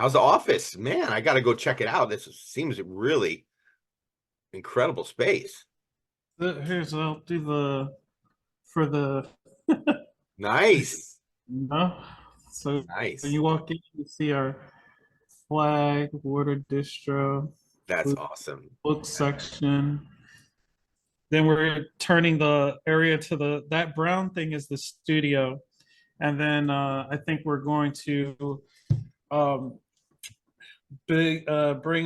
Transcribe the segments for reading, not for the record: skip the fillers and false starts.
How's the office? Man, I got to go check it out. This seems really incredible space. Here's I'll do the for the Nice. no. So when Nice. you walk in, you see our flag, water distro, That's book, awesome. book section. Then we're turning the area to that brown thing is the studio, and then I think we're going to um, bring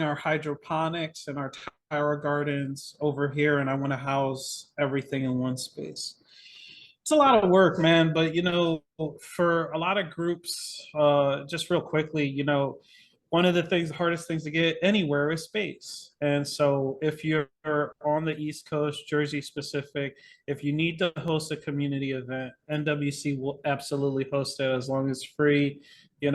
our hydroponics and our tower gardens over here, and I want to house everything in one space. It's a lot of work, man, but for a lot of groups, just real quickly, one of the hardest things to get anywhere is space. And so if you're on the East Coast, Jersey specific, if you need to host a community event, NWC will absolutely host it as long as it's free.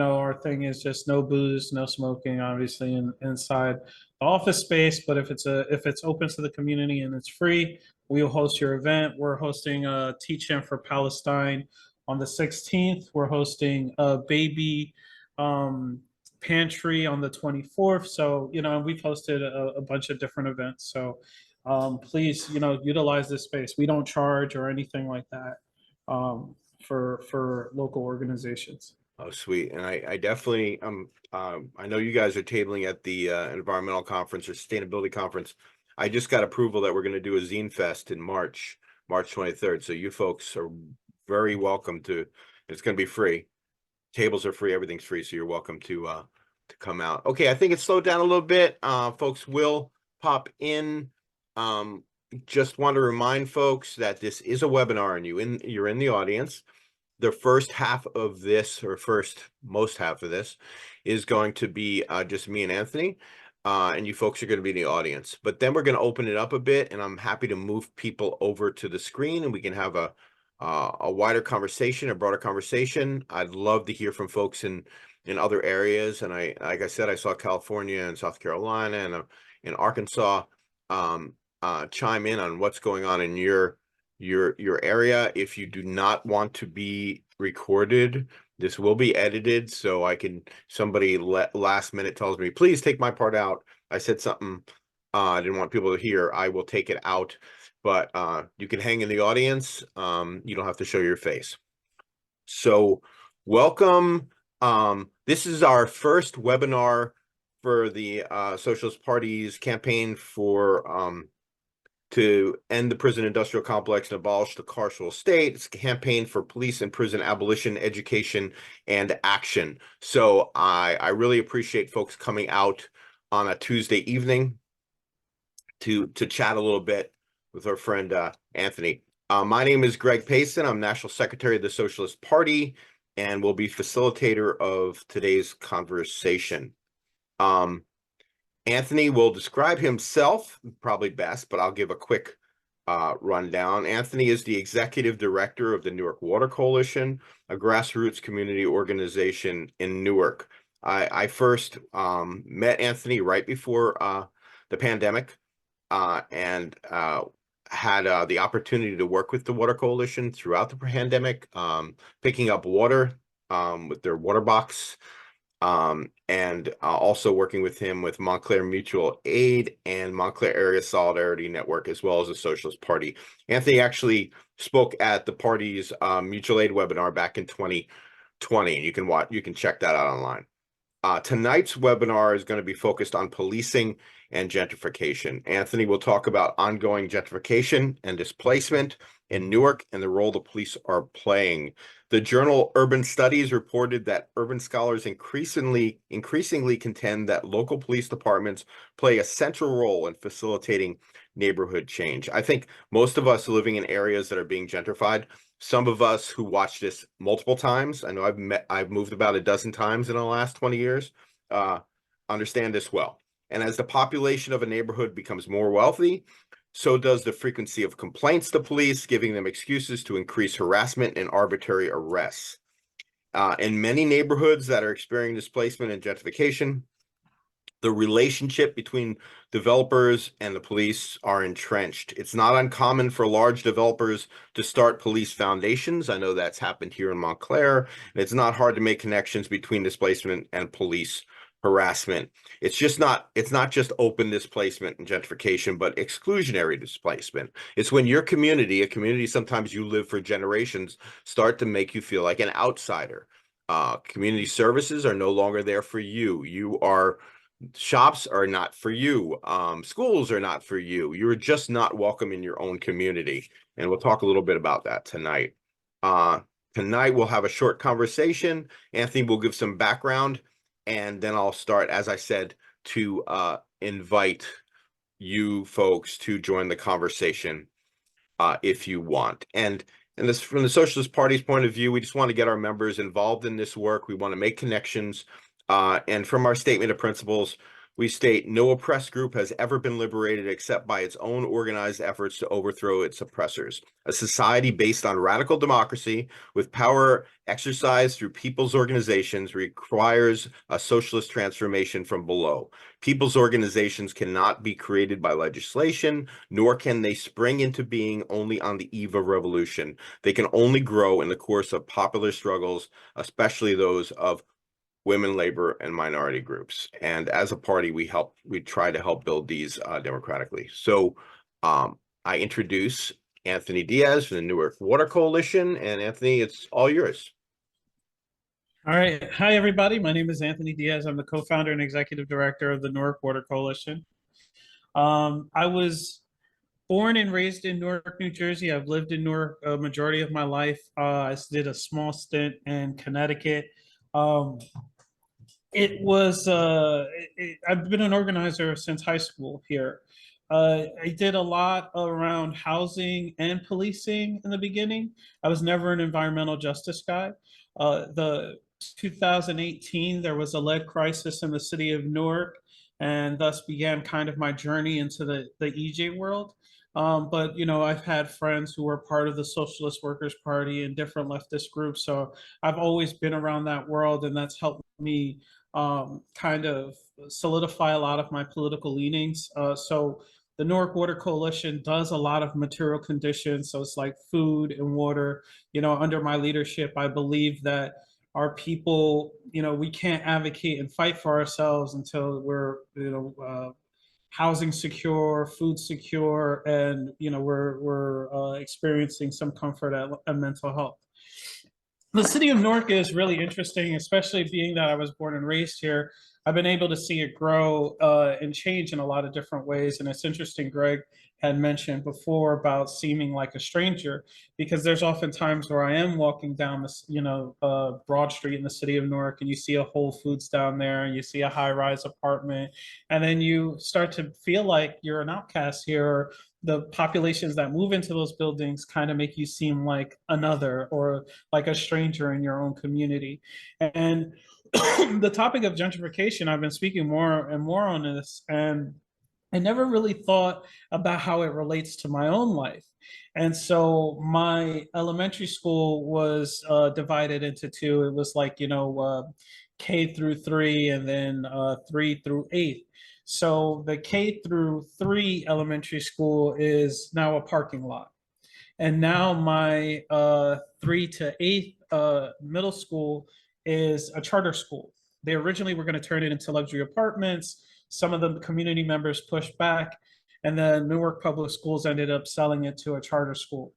Our thing is just no booze, no smoking, obviously, inside the office space. But if it's open to the community and it's free, we'll host your event. We're hosting a teach-in for Palestine on the 16th. We're hosting a baby pantry on the 24th. So, we've hosted a bunch of different events. So please, utilize this space. We don't charge or anything like that for local organizations. Oh, sweet. And I definitely I know you guys are tabling at the environmental conference or sustainability conference. I just got approval that we're going to do a Zine Fest in March 23rd. So you folks are very welcome to. It's going to be free. Tables are free, everything's free, so you're welcome to come out. Okay, I think it's slowed down a little bit. Folks will pop in. Just want to remind folks that this is a webinar and you're in the audience. The first half of this, or most half of this, is going to be just me and Anthony, and you folks are going to be in the audience. But then we're going to open it up a bit, and I'm happy to move people over to the screen, and we can have a wider conversation, a broader conversation. I'd love to hear from folks in other areas, and like I said, I saw California and South Carolina and in Arkansas chime in on what's going on in your area. If you do not want to be recorded, this will be edited, so somebody last minute tells me, please take my part out. I said something I didn't want people to hear. I will take it out, but you can hang in the audience. You don't have to show your face. So welcome. This is our first webinar for the Socialist Party's campaign to end the prison industrial complex and abolish the carceral state. It's a campaign for police and prison abolition, education, and action. So I really appreciate folks coming out on a Tuesday evening to chat a little bit with our friend Anthony. My name is Greg Payson. I'm National Secretary of the Socialist Party and will be facilitator of today's conversation. Anthony will describe himself probably best, but I'll give a quick rundown. Anthony is the executive director of the Newark Water Coalition, a grassroots community organization in Newark. I first met Anthony right before the pandemic and had the opportunity to work with the Water Coalition throughout the pandemic, picking up water with their water box, and also working with him with Montclair Mutual Aid and Montclair Area Solidarity Network, as well as the Socialist Party. Anthony actually spoke at the party's mutual aid webinar back in 2020, and you can check that out online. Tonight's webinar is going to be focused on policing and gentrification. Anthony will talk about ongoing gentrification and displacement in Newark and the role the police are playing. The journal Urban Studies reported that urban scholars increasingly contend that local police departments play a central role in facilitating neighborhood change. I think most of us living in areas that are being gentrified, some of us who watch this multiple times, I know I've moved about a dozen times in the last 20 years, understand this well. And as the population of a neighborhood becomes more wealthy, so does the frequency of complaints to police, giving them excuses to increase harassment and arbitrary arrests. In many neighborhoods that are experiencing displacement and gentrification, the relationship between developers and the police are entrenched. It's not uncommon for large developers to start police foundations. I know that's happened here in Montclair, and it's not hard to make connections between displacement and police harassment. It's not just open displacement and gentrification, but exclusionary displacement. It's when your community, a community sometimes you live for generations, start to make you feel like an outsider. Community services are no longer there for you. Shops are not for you. Schools are not for you. You're just not welcome in your own community. And we'll talk a little bit about that tonight. Tonight we'll have a short conversation. Anthony will give some background, and then I'll start, as I said, to invite you folks to join the conversation if you want. And this, from the Socialist Party's point of view, we just want to get our members involved in this work. We want to make connections. And from our statement of principles, we state no oppressed group has ever been liberated except by its own organized efforts to overthrow its oppressors. A society based on radical democracy with power exercised through people's organizations requires a socialist transformation from below. People's organizations cannot be created by legislation, nor can they spring into being only on the eve of revolution. They can only grow in the course of popular struggles, especially those of women, labor, and minority groups. And as a party, we try to help build these democratically. So I introduce Anthony Diaz from the Newark Water Coalition. And Anthony, it's all yours. All right. Hi, everybody. My name is Anthony Diaz. I'm the co-founder and executive director of the Newark Water Coalition. I was born and raised in Newark, New Jersey. I've lived in Newark a majority of my life. I did a small stint in Connecticut. I've been an organizer since high school here. I did a lot around housing and policing in the beginning. I was never an environmental justice guy. The 2018, there was a lead crisis in the city of Newark, and thus began kind of my journey into the EJ world. But you know, I've had friends who were part of the Socialist Workers Party and different leftist groups, so I've always been around that world, and that's helped me kind of solidify a lot of my political leanings. So the Newark Water Coalition does a lot of material conditions. So it's like food and water. You know, under my leadership, I believe that our people, you know, we can't advocate and fight for ourselves until we're, you know, housing secure, food secure, and you know we're experiencing some comfort at mental health. The city of Newark is really interesting, especially being that I was born and raised here. I've been able to see it grow and change in a lot of different ways. And it's interesting, Greg had mentioned before about seeming like a stranger, because there's often times where I am walking down this, you know, Broad Street in the city of Newark, and you see a Whole Foods down there, and you see a high-rise apartment, and then you start to feel like you're an outcast here, or the populations that move into those buildings kind of make you seem like another or like a stranger in your own community. And the topic of gentrification, I've been speaking more and more on this, and I never really thought about how it relates to my own life. And so my elementary school was divided into two. It was like, you know, K through 3 and then 3 through 8. So the K through 3 elementary school is now a parking lot. And now my 3 to 8 middle school is a charter school. They originally were going to turn it into luxury apartments. Some of the community members pushed back, and then Newark Public Schools ended up selling it to a charter school.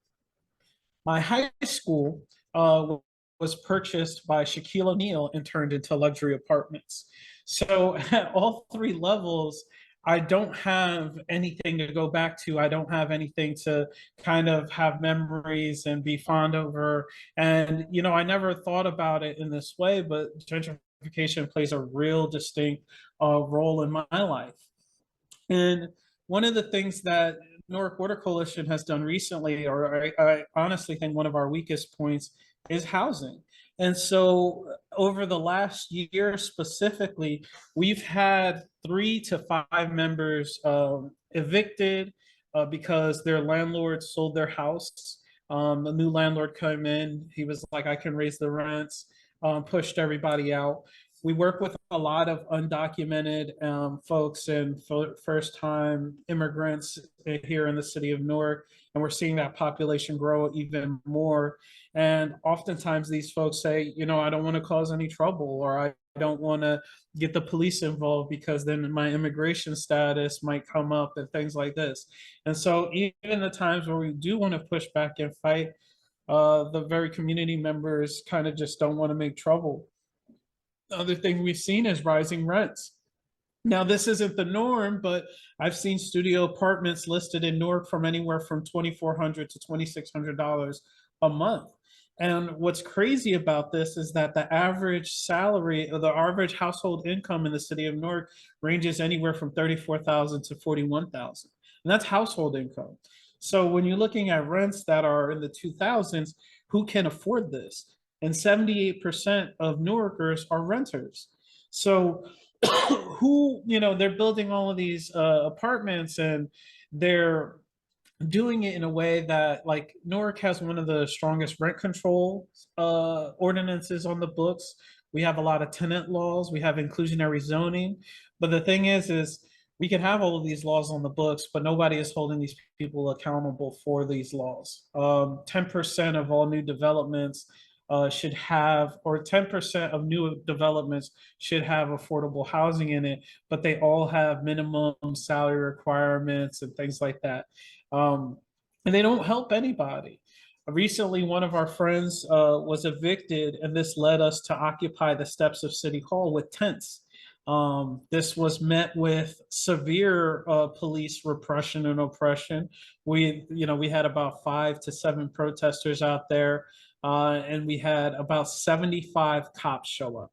My high school was purchased by Shaquille O'Neal and turned into luxury apartments. So at all 3 levels, I don't have anything to go back to. I don't have anything to kind of have memories and be fond over. And, you know, I never thought about it in this way, but gentrification plays a real distinct role in my life. And one of the things that Newark Water Coalition has done recently, or I honestly think one of our weakest points, is housing. And so over the last year specifically, we've had 3 to 5 members evicted because their landlord sold their house. A new landlord came in, he was like, I can raise the rents, pushed everybody out. We work with a lot of undocumented folks and first-time immigrants here in the city of Newark, and we're seeing that population grow even more. And oftentimes these folks say, you know, I don't want to cause any trouble, or I don't want to get the police involved because then my immigration status might come up and things like this. And so even the times where we do want to push back and fight, the very community members kind of just don't want to make trouble. The other thing we've seen is rising rents. Now, this isn't the norm, but I've seen studio apartments listed in Newark from anywhere from $2,400 to $2,600 a month. And what's crazy about this is that the average salary or the average household income in the city of Newark ranges anywhere from 34,000 to 41,000. And that's household income. So when you're looking at rents that are in the 2000s, who can afford this? And 78% of Newarkers are renters. So who, you know, they're building all of these apartments, and they're doing it in a way that, like, Newark has one of the strongest rent control ordinances on the books. We have a lot of tenant laws. We have inclusionary zoning. But the thing is we can have all of these laws on the books, but nobody is holding these people accountable for these laws. 10% of all new developments should have, or 10% of new developments should have affordable housing in it, but they all have minimum salary requirements and things like that. And they don't help anybody. Recently, one of our friends was evicted, and this led us to occupy the steps of City Hall with tents. This was met with severe police repression and oppression. We had about 5 to 7 protesters out there, and we had about 75 cops show up.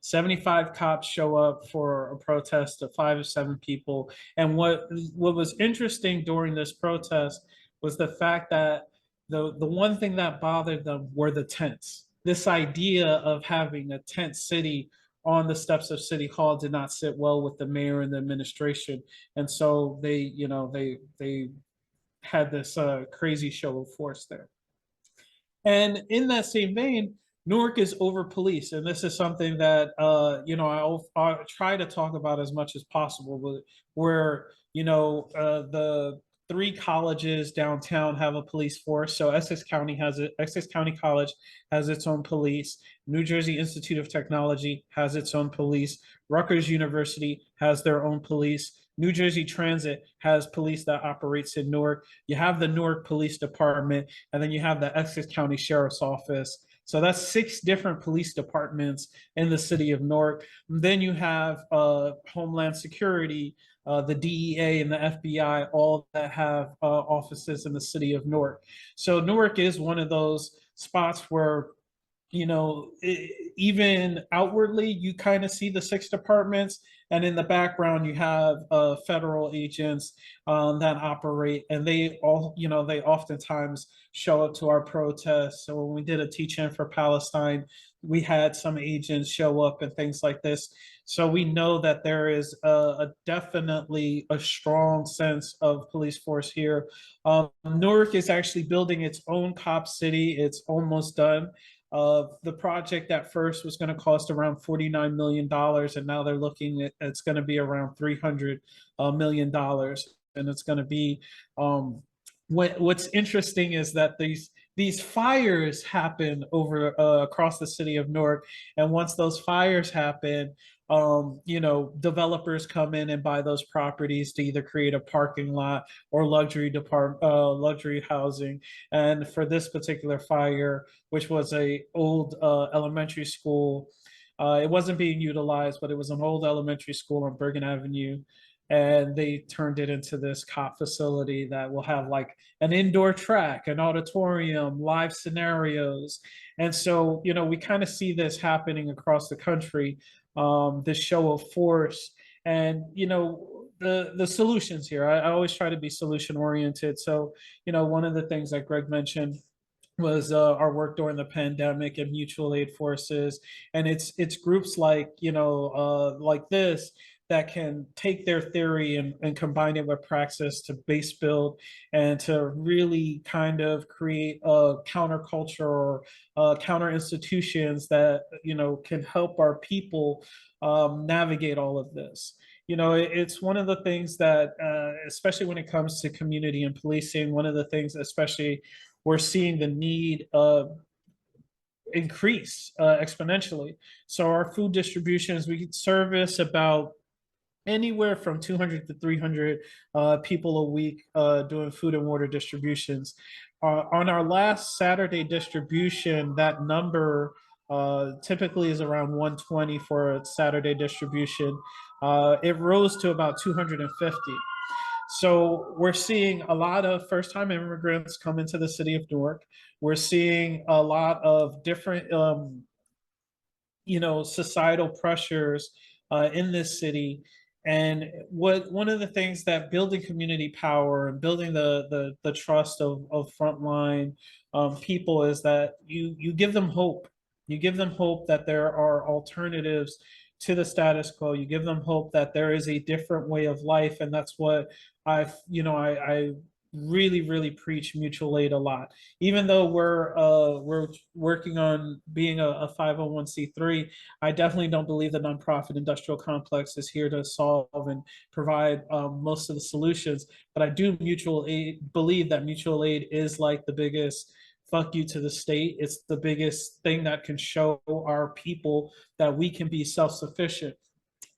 75 cops show up for a protest of 5 or 7 people. And what was interesting during this protest was the fact that the one thing that bothered them were the tents. This idea of having a tent city on the steps of City Hall did not sit well with the mayor and the administration. And so they had this crazy show of force there. And in that same vein, Newark is over policed, and this is something that I try to talk about as much as possible. But where the 3 colleges downtown have a police force. So Essex County has it. Essex County College has its own police. New Jersey Institute of Technology has its own police. Rutgers University has their own police. New Jersey Transit has police that operates in Newark. You have the Newark Police Department, and then you have the Essex County Sheriff's Office. So that's 6 different police departments in the city of Newark. And then you have Homeland Security, the DEA, and the FBI, all that have offices in the city of Newark. So Newark is one of those spots where, even outwardly, you kind of see the 6 departments, and in the background, you have federal agents that operate, and they oftentimes show up to our protests. So when we did a teach-in for Palestine, we had some agents show up and things like this. So we know that there is definitely a strong sense of police force here. Newark is actually building its own cop city. It's almost done. The project at first was going to cost around $49 million, and now they're looking at it's going to be around $300 million. And it's going to be what's interesting is that these fires happen over across the city of Newark, and once those fires happen, developers come in and buy those properties to either create a parking lot or luxury housing. And for this particular fire, which was a old elementary school, it wasn't being utilized, but it was an old elementary school on Bergen Avenue. And they turned it into this cop facility that will have like an indoor track, an auditorium, live scenarios. And so, we kind of see this happening across the country, this show of force. And, the solutions here, I always try to be solution oriented. So, one of the things that Greg mentioned was our work during the pandemic and mutual aid forces. And it's groups like, like this that can take their theory and combine it with praxis to base build and to really kind of create a counterculture or counter institutions that, can help our people navigate all of this. it's one of the things that, especially when it comes to community and policing, one of the things, especially we're seeing the need increase exponentially. So our food distributions, we service about anywhere from 200 to 300 people a week doing food and water distributions. On our last Saturday distribution, that number typically is around 120 for a Saturday distribution. It rose to about 250. So we're seeing a lot of first-time immigrants come into the city of Newark. We're seeing a lot of different, societal pressures in this city. And what one of the things that building community power and building the trust of frontline people is that you give them hope. You give them hope that there are alternatives to the status quo. You give them hope that there is a different way of life, and that's what I really preach mutual aid a lot. Even though we're working on being a 501c3, I definitely don't believe the nonprofit industrial complex is here to solve and provide most of the solutions. But I do mutual aid believe that mutual aid is like the biggest fuck you to the state. It's the biggest thing that can show our people that we can be self-sufficient.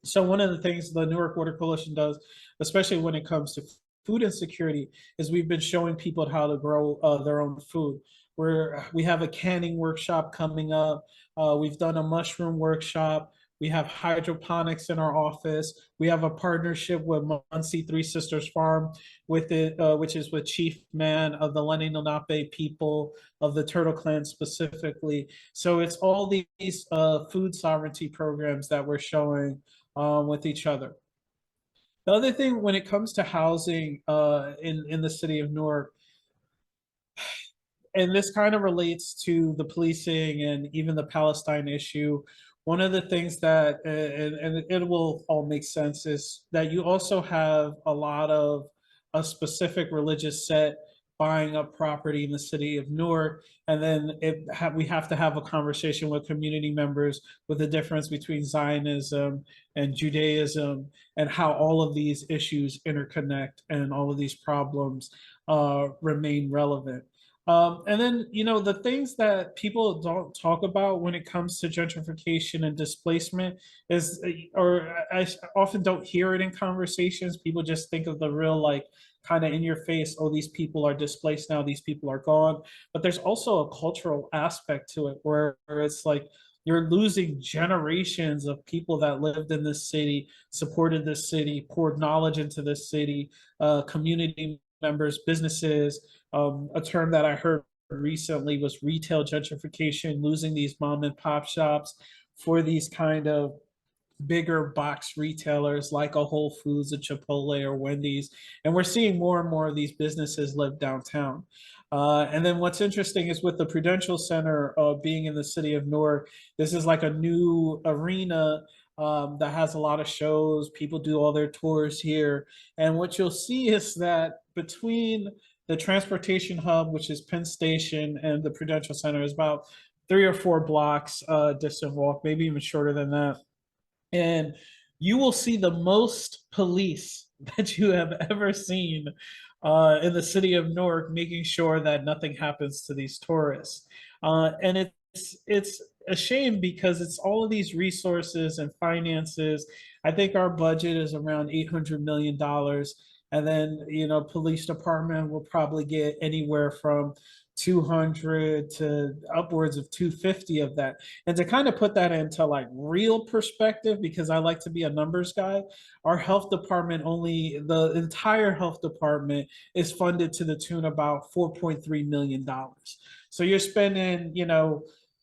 So one of the things the Newark Water Coalition does, especially when it comes to food insecurity, is we've been showing people how to grow their own food. We have a canning workshop coming up. We've done a mushroom workshop. We have hydroponics in our office. We have a partnership with Muncie Three Sisters Farm, which is with Chief Man of the Lenni Lenape people of the Turtle Clan specifically. So it's all these food sovereignty programs that we're showing with each other. The other thing, when it comes to housing in the city of Newark, and this kind of relates to the policing and even the Palestine issue, one of the things that, and it will all make sense, is that you also have a lot of a specific religious set buying up property in the city of Newark. And then we have to have a conversation with community members with the difference between Zionism and Judaism and how all of these issues interconnect and all of these problems remain relevant. And then, the things that people don't talk about when it comes to gentrification and displacement is, or I often don't hear it in conversations. People just think of the real, like, kind of in your face, oh, these people are displaced now, these people are gone. But there's also a cultural aspect to it where it's like you're losing generations of people that lived in this city, supported this city, poured knowledge into this city, community members, businesses. A term that I heard recently was retail gentrification, losing these mom and pop shops for these kind of bigger box retailers like a Whole Foods, a Chipotle, or Wendy's. And we're seeing more and more of these businesses live downtown. And then what's interesting is with the Prudential Center being in the city of Newark, this is like a new arena that has a lot of shows. People do all their tours here. And what you'll see is that between the transportation hub, which is Penn Station, and the Prudential Center is about 3 or 4 blocks distant walk, maybe even shorter than that. And you will see the most police that you have ever seen in the city of Newark, making sure that nothing happens to these tourists. And it's a shame because it's all of these resources and finances. I think our budget is around $800 million. And then, police department will probably get anywhere from 200 to upwards of 250 of that. And to kind of put that into like real perspective, because I like to be a numbers guy, our health department, only the entire health department is funded to the tune about $4.3 million. So you're spending,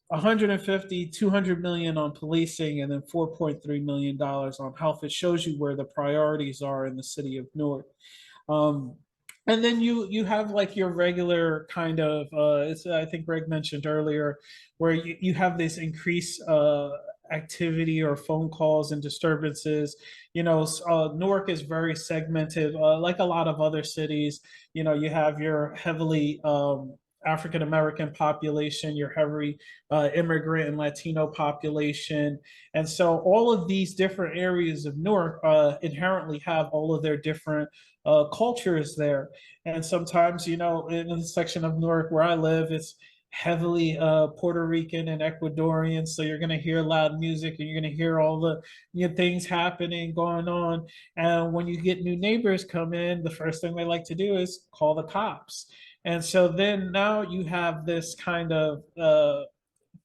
150, 200 million on policing and then $4.3 million on health. It shows you where the priorities are in the city of Newark. And then you have like your regular kind of I think Greg mentioned earlier, where you have this increased activity or phone calls and disturbances. Newark is very segmented, like a lot of other cities. You have your heavily African American population, your heavy immigrant and Latino population. And so all of these different areas of Newark inherently have all of their different cultures there. And sometimes, you know, in the section of Newark where I live, it's heavily Puerto Rican and Ecuadorian. So you're going to hear loud music and you're going to hear all the, you know, things happening, going on. And when you get new neighbors come in, the first thing they like to do is call the cops. And so then now you have this kind of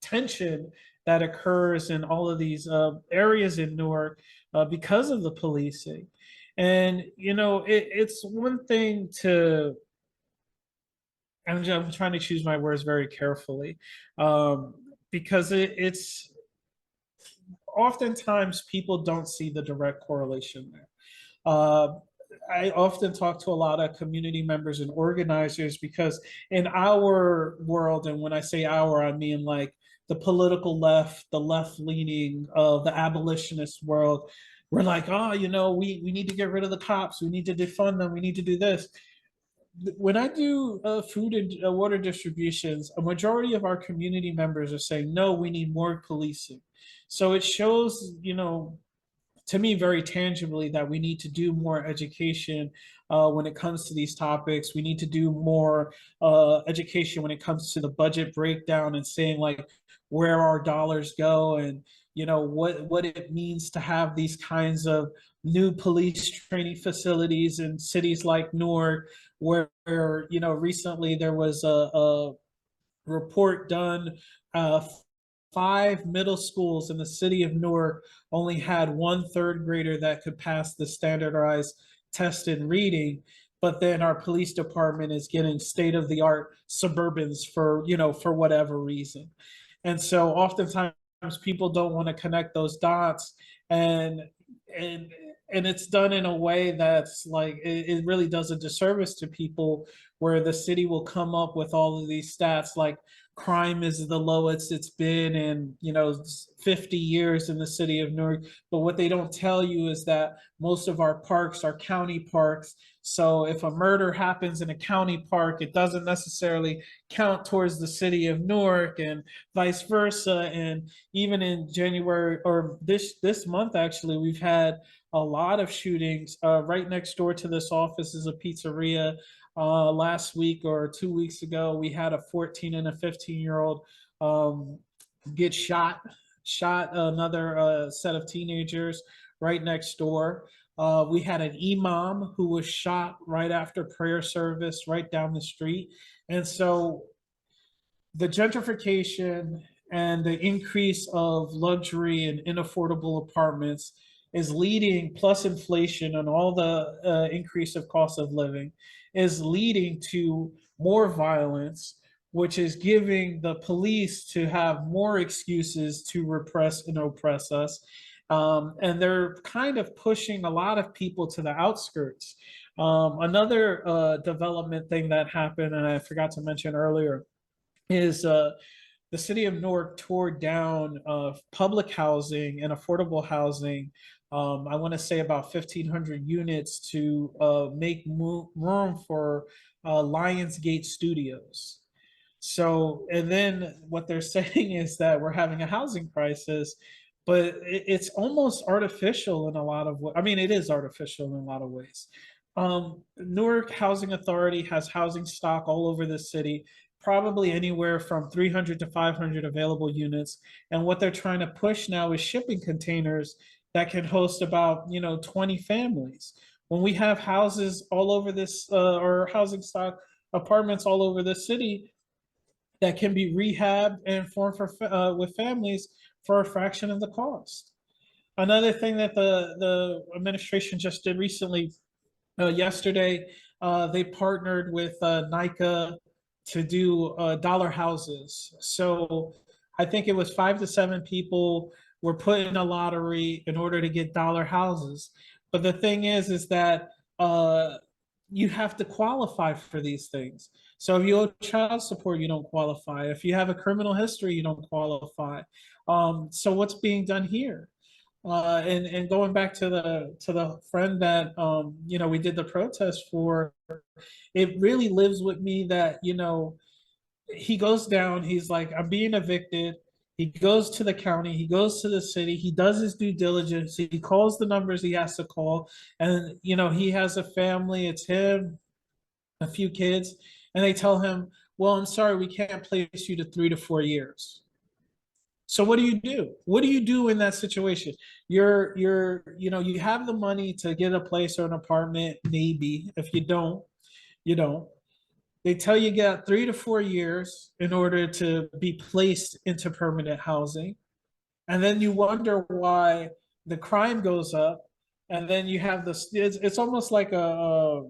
tension that occurs in all of these areas in Newark because of the policing. And, you know, it's one thing to, I'm trying to choose my words very carefully um, because it's oftentimes people don't see the direct correlation there. Uh, I often talk to a lot of community members and organizers because in our world, and when I say our, I mean like the political left, the left leaning, the abolitionist world, we're like, oh, you know, we need to get rid of the cops, we need to defund them, we need to do this. When I do food and water distributions, a majority of our community members are saying, no, we need more policing. So it shows, you know, to me very tangibly that we need to do more education when it comes to these topics. We need to do more education when it comes to the budget breakdown and saying like where our dollars go and you know what it means to have these kinds of new police training facilities in cities like Newark, where you know recently there was a report done. Five middle schools in the city of Newark only had one third grader that could pass the standardized test in reading, but then our police department is getting state of the art Suburbans for you know for whatever reason. And so oftentimes people don't want to connect those dots and and and it's done in a way that's like it really does a disservice to people where the city will come up with all of these stats like crime is the lowest it's been in you know 50 years in the city of Newark. But what they don't tell you is that most of our parks are county parks. So if a murder happens in a county park, it doesn't necessarily count towards the city of Newark and vice versa. And even in January or this month, actually, we've had a lot of shootings. Right next door to this office is a pizzeria. Last week or 2 weeks ago, we had a 14 and a 15-year-old get shot another set of teenagers right next door. We had an imam who was shot right after prayer service right down the street. And so the gentrification and the increase of luxury and inaffordable apartments is leading, plus inflation and all the increase of cost of living, is leading to more violence, which is giving the police to have more excuses to repress and oppress us. And they're kind of pushing a lot of people to the outskirts. Another development thing that happened, and I forgot to mention earlier, is the city of Newark tore down public housing and affordable housing. I want to say about 1,500 units to make room for Lionsgate Studios. So, and then what they're saying is that we're having a housing crisis, but it's almost artificial in a lot of ways. I mean, it is artificial in a lot of ways. Newark Housing Authority has housing stock all over the city, probably anywhere from 300 to 500 available units. And what they're trying to push now is shipping containers that can host about, you know, 20 families. When we have houses all over this, or housing stock apartments all over the city that can be rehabbed and formed for with families for a fraction of the cost. Another thing that the administration just did recently, yesterday, they partnered with NICA to do dollar houses. So I think it was 5 to 7 people were put in a lottery in order to get dollar houses. But the thing is that you have to qualify for these things. So if you owe child support, you don't qualify. If you have a criminal history, you don't qualify. So what's being done here? And going back to the friend that you know we did the protest for, it really lives with me that you know he goes down, he's like, I'm being evicted. He goes to the county, he goes to the city, he does his due diligence, he calls the numbers he has to call. And, you know, he has a family, it's him, a few kids, and they tell him, well, I'm sorry, we can't place you to 3 to 4 years. So what do you do? What do you do in that situation? You know, you have the money to get a place or an apartment, maybe. If you don't, you don't. They tell you got 3 to 4 years in order to be placed into permanent housing. And then you wonder why the crime goes up. And then you have this, it's almost like a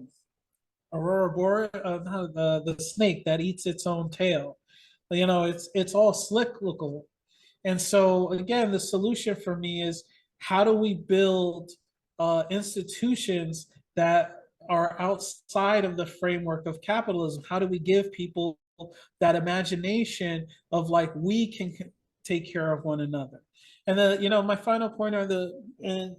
Aurora Boreal, the snake that eats its own tail. You know, it's all cyclical. And so again, the solution for me is how do we build institutions that are outside of the framework of capitalism? How do we give people that imagination of like we can take care of one another? And the you know my final point are the and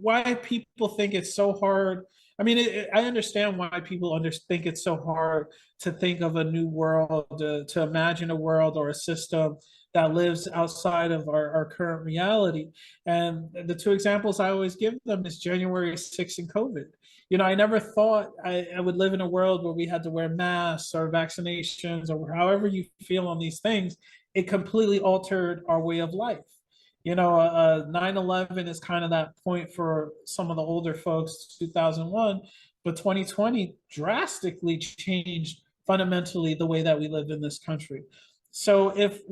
why people think it's so hard. I mean, I understand why people think it's so hard to think of a new world, to imagine a world or a system that lives outside of our current reality. And the two examples I always give them is January 6th and COVID. You know, I never thought I would live in a world where we had to wear masks or vaccinations or however you feel on these things. It completely altered our way of life. You know, 9/11 is kind of that point for some of the older folks, 2001, but 2020 drastically changed fundamentally the way that we live in this country. So if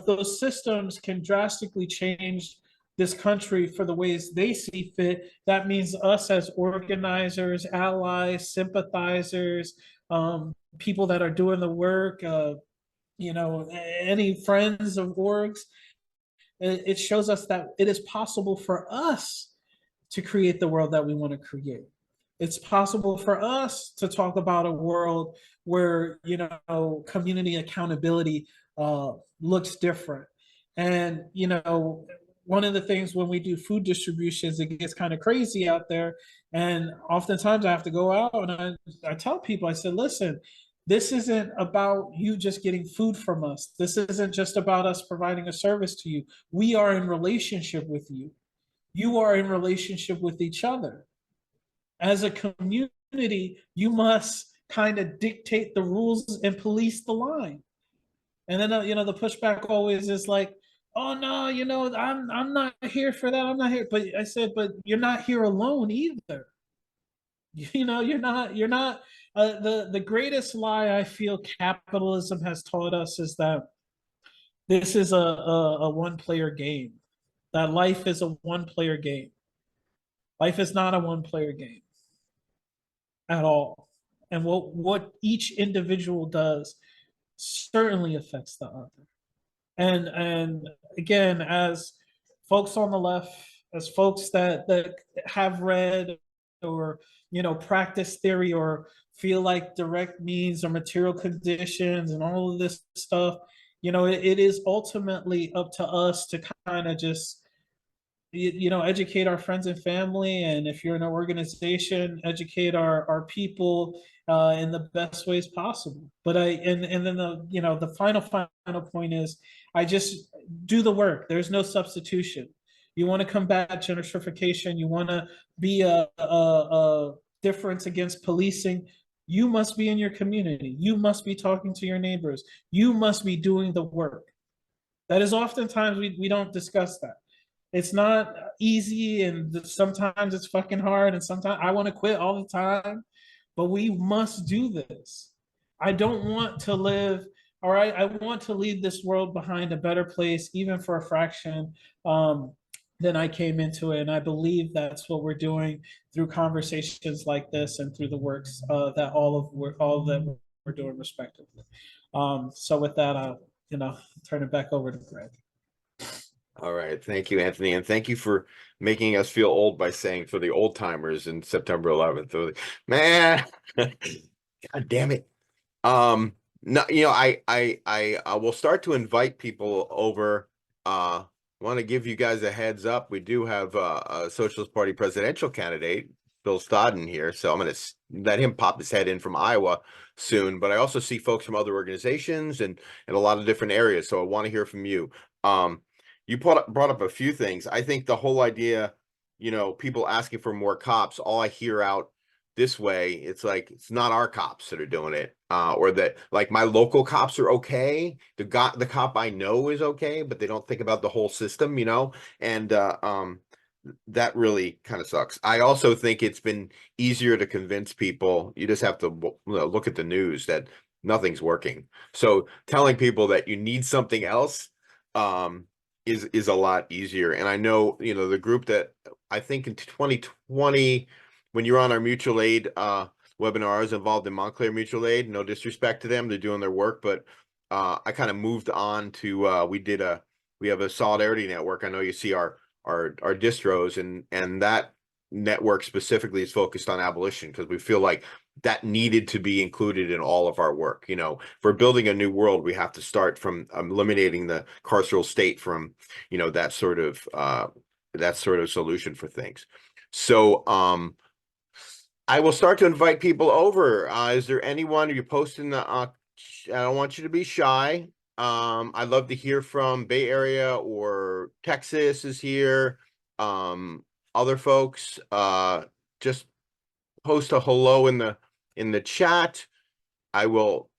those systems can drastically change this country for the ways they see fit, that means us as organizers, allies, sympathizers, people that are doing the work, any friends of orgs, it shows us that it is possible for us to create the world that we want to create. It's possible for us to talk about a world where, community accountability looks different. And, one of the things when we do food distributions, it gets kind of crazy out there. And oftentimes I have to go out and I tell people, I said, listen, this isn't about you just getting food from us. This isn't just about us providing a service to you. We are in relationship with you. You are in relationship with each other. As a community, you must kind of dictate the rules and police the line. And then, the pushback always is like, oh no, I'm not here for that. I'm not here. But I said, but you're not here alone either. You're not the greatest lie I feel capitalism has taught us is that this is a one player game, that life is a one player game. Life is not a one player game at all. And what each individual does certainly affects the other. And again, as folks on the left, as folks that have read or practice theory or feel like direct means or material conditions and all of this stuff, it is ultimately up to us to kind of just educate our friends and family, and if you're in an organization, educate our people in the best ways possible. But and then the final point is, I just do the work. There's no substitution. You want to combat gentrification, you want to be a difference against policing, you must be in your community, you must be talking to your neighbors, you must be doing the work. That is oftentimes we don't discuss that. It's not easy, and sometimes it's fucking hard, and sometimes I want to quit all the time, but we must do this. I don't want to live, all right, I want to leave this world behind a better place, even for a fraction than I came into it. And I believe that's what we're doing through conversations like this and through the works that all that we're doing respectively. So with that, I'll turn it back over to Greg. All right. Thank you, Anthony. And thank you for making us feel old by saying for the old timers in September 11th. Man, God damn it. No, I will start to invite people over. Want to give you guys a heads up. We do have a Socialist Party presidential candidate Bill Stodden here, so I'm going to let him pop his head in from Iowa soon. But I also see folks from other organizations and a lot of different areas. So I want to hear from you. You brought up a few things. I think the whole idea, people asking for more cops, all I hear out this way, it's like, it's not our cops that are doing it, or that, like, my local cops are okay. The cop I know is okay, but they don't think about the whole system, and that really kind of sucks. I also think it's been easier to convince people. You just have to look at the news that nothing's working. So telling people that you need something else is a lot easier. And I know, the group that I think in 2020, when you're on our mutual aid webinars involved in Montclair Mutual Aid, no disrespect to them, they're doing their work, but I kind of moved on to we have a solidarity network. I know you see our distros, and that network specifically is focused on abolition because we feel like that needed to be included in all of our work. For building a new world, we have to start from eliminating the carceral state from, that sort of solution for things. So I will start to invite people over. Is there anyone you post in the I don't want you to be shy. I'd love to hear from Bay Area or Texas is here. Other folks, just post a hello in the chat. I will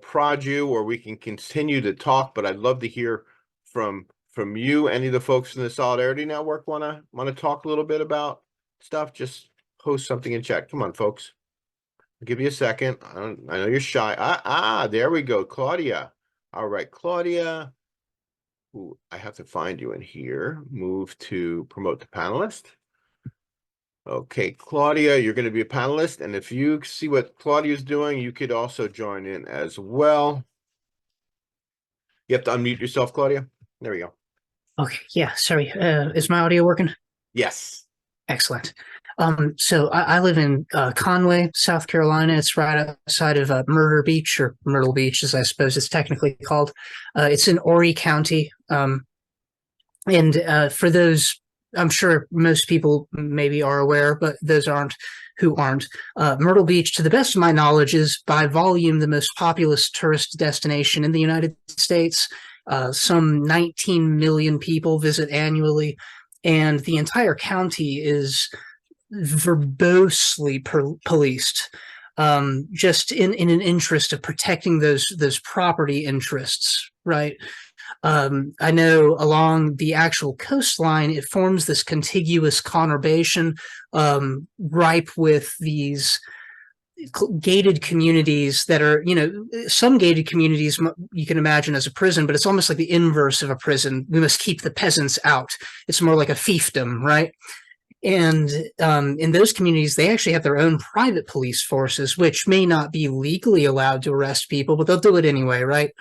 prod you, or we can continue to talk, but I'd love to hear from you. Any of the folks in the Solidarity Network want to talk a little bit about stuff? Just post something in chat. Come on, folks. I'll give you a second. I know you're shy. There we go. Claudia. All right, Claudia. Ooh, I have to find you in here. Move to promote the panelist. Okay, Claudia, you're going to be a panelist. And if you see what Claudia's doing, you could also join in as well. You have to unmute yourself, Claudia. There we go. Okay, yeah, sorry. Is my audio working? Yes. Excellent. So I live in Conway, South Carolina. It's right outside of Murder Beach, or Myrtle Beach, as I suppose it's technically called. It's in Horry County. And for those, I'm sure most people maybe are aware, but those who aren't. Myrtle Beach, to the best of my knowledge, is by volume the most populous tourist destination in the United States. Some 19 million people visit annually, and the entire county is verbosely policed, just in an interest of protecting those property interests, right? I know along the actual coastline, it forms this contiguous conurbation, ripe with these gated communities that are, some gated communities you can imagine as a prison, but it's almost like the inverse of a prison. We must keep the peasants out. It's more like a fiefdom, right? And in those communities, they actually have their own private police forces, which may not be legally allowed to arrest people, but they'll do it anyway, right?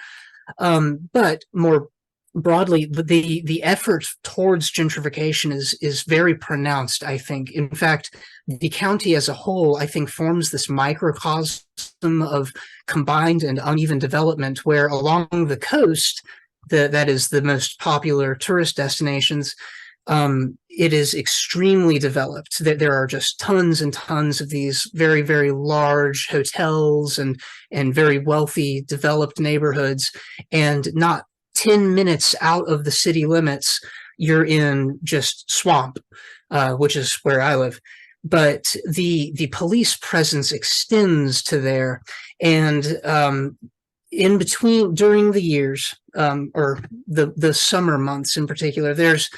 But more broadly, the effort towards gentrification is very pronounced, I think. In fact, the county as a whole, I think, forms this microcosm of combined and uneven development, where along the coast, that is the most popular tourist destinations, it is extremely developed. There are just tons and tons of these very, very large hotels and very wealthy developed neighborhoods, and not 10 minutes out of the city limits, you're in just swamp, which is where I live. But the police presence extends to there, and in between, during the years, or the summer months in particular, there's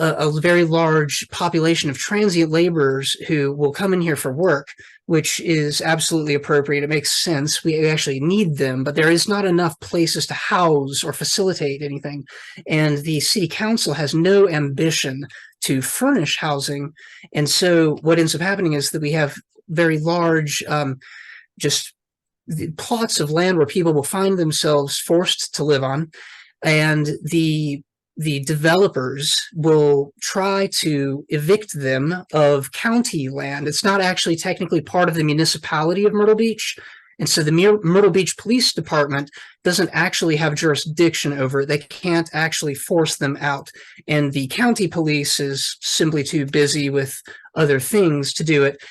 a very large population of transient laborers who will come in here for work, which is absolutely appropriate. It makes sense. We actually need them, but there is not enough places to house or facilitate anything. And the city council has no ambition to furnish housing. And so what ends up happening is that we have very large, just plots of land where people will find themselves forced to live on. And the developers will try to evict them of county land. It's not actually technically part of the municipality of Myrtle Beach. And so the Myrtle Beach Police Department doesn't actually have jurisdiction over it. They can't actually force them out. And the county police is simply too busy with other things to do it.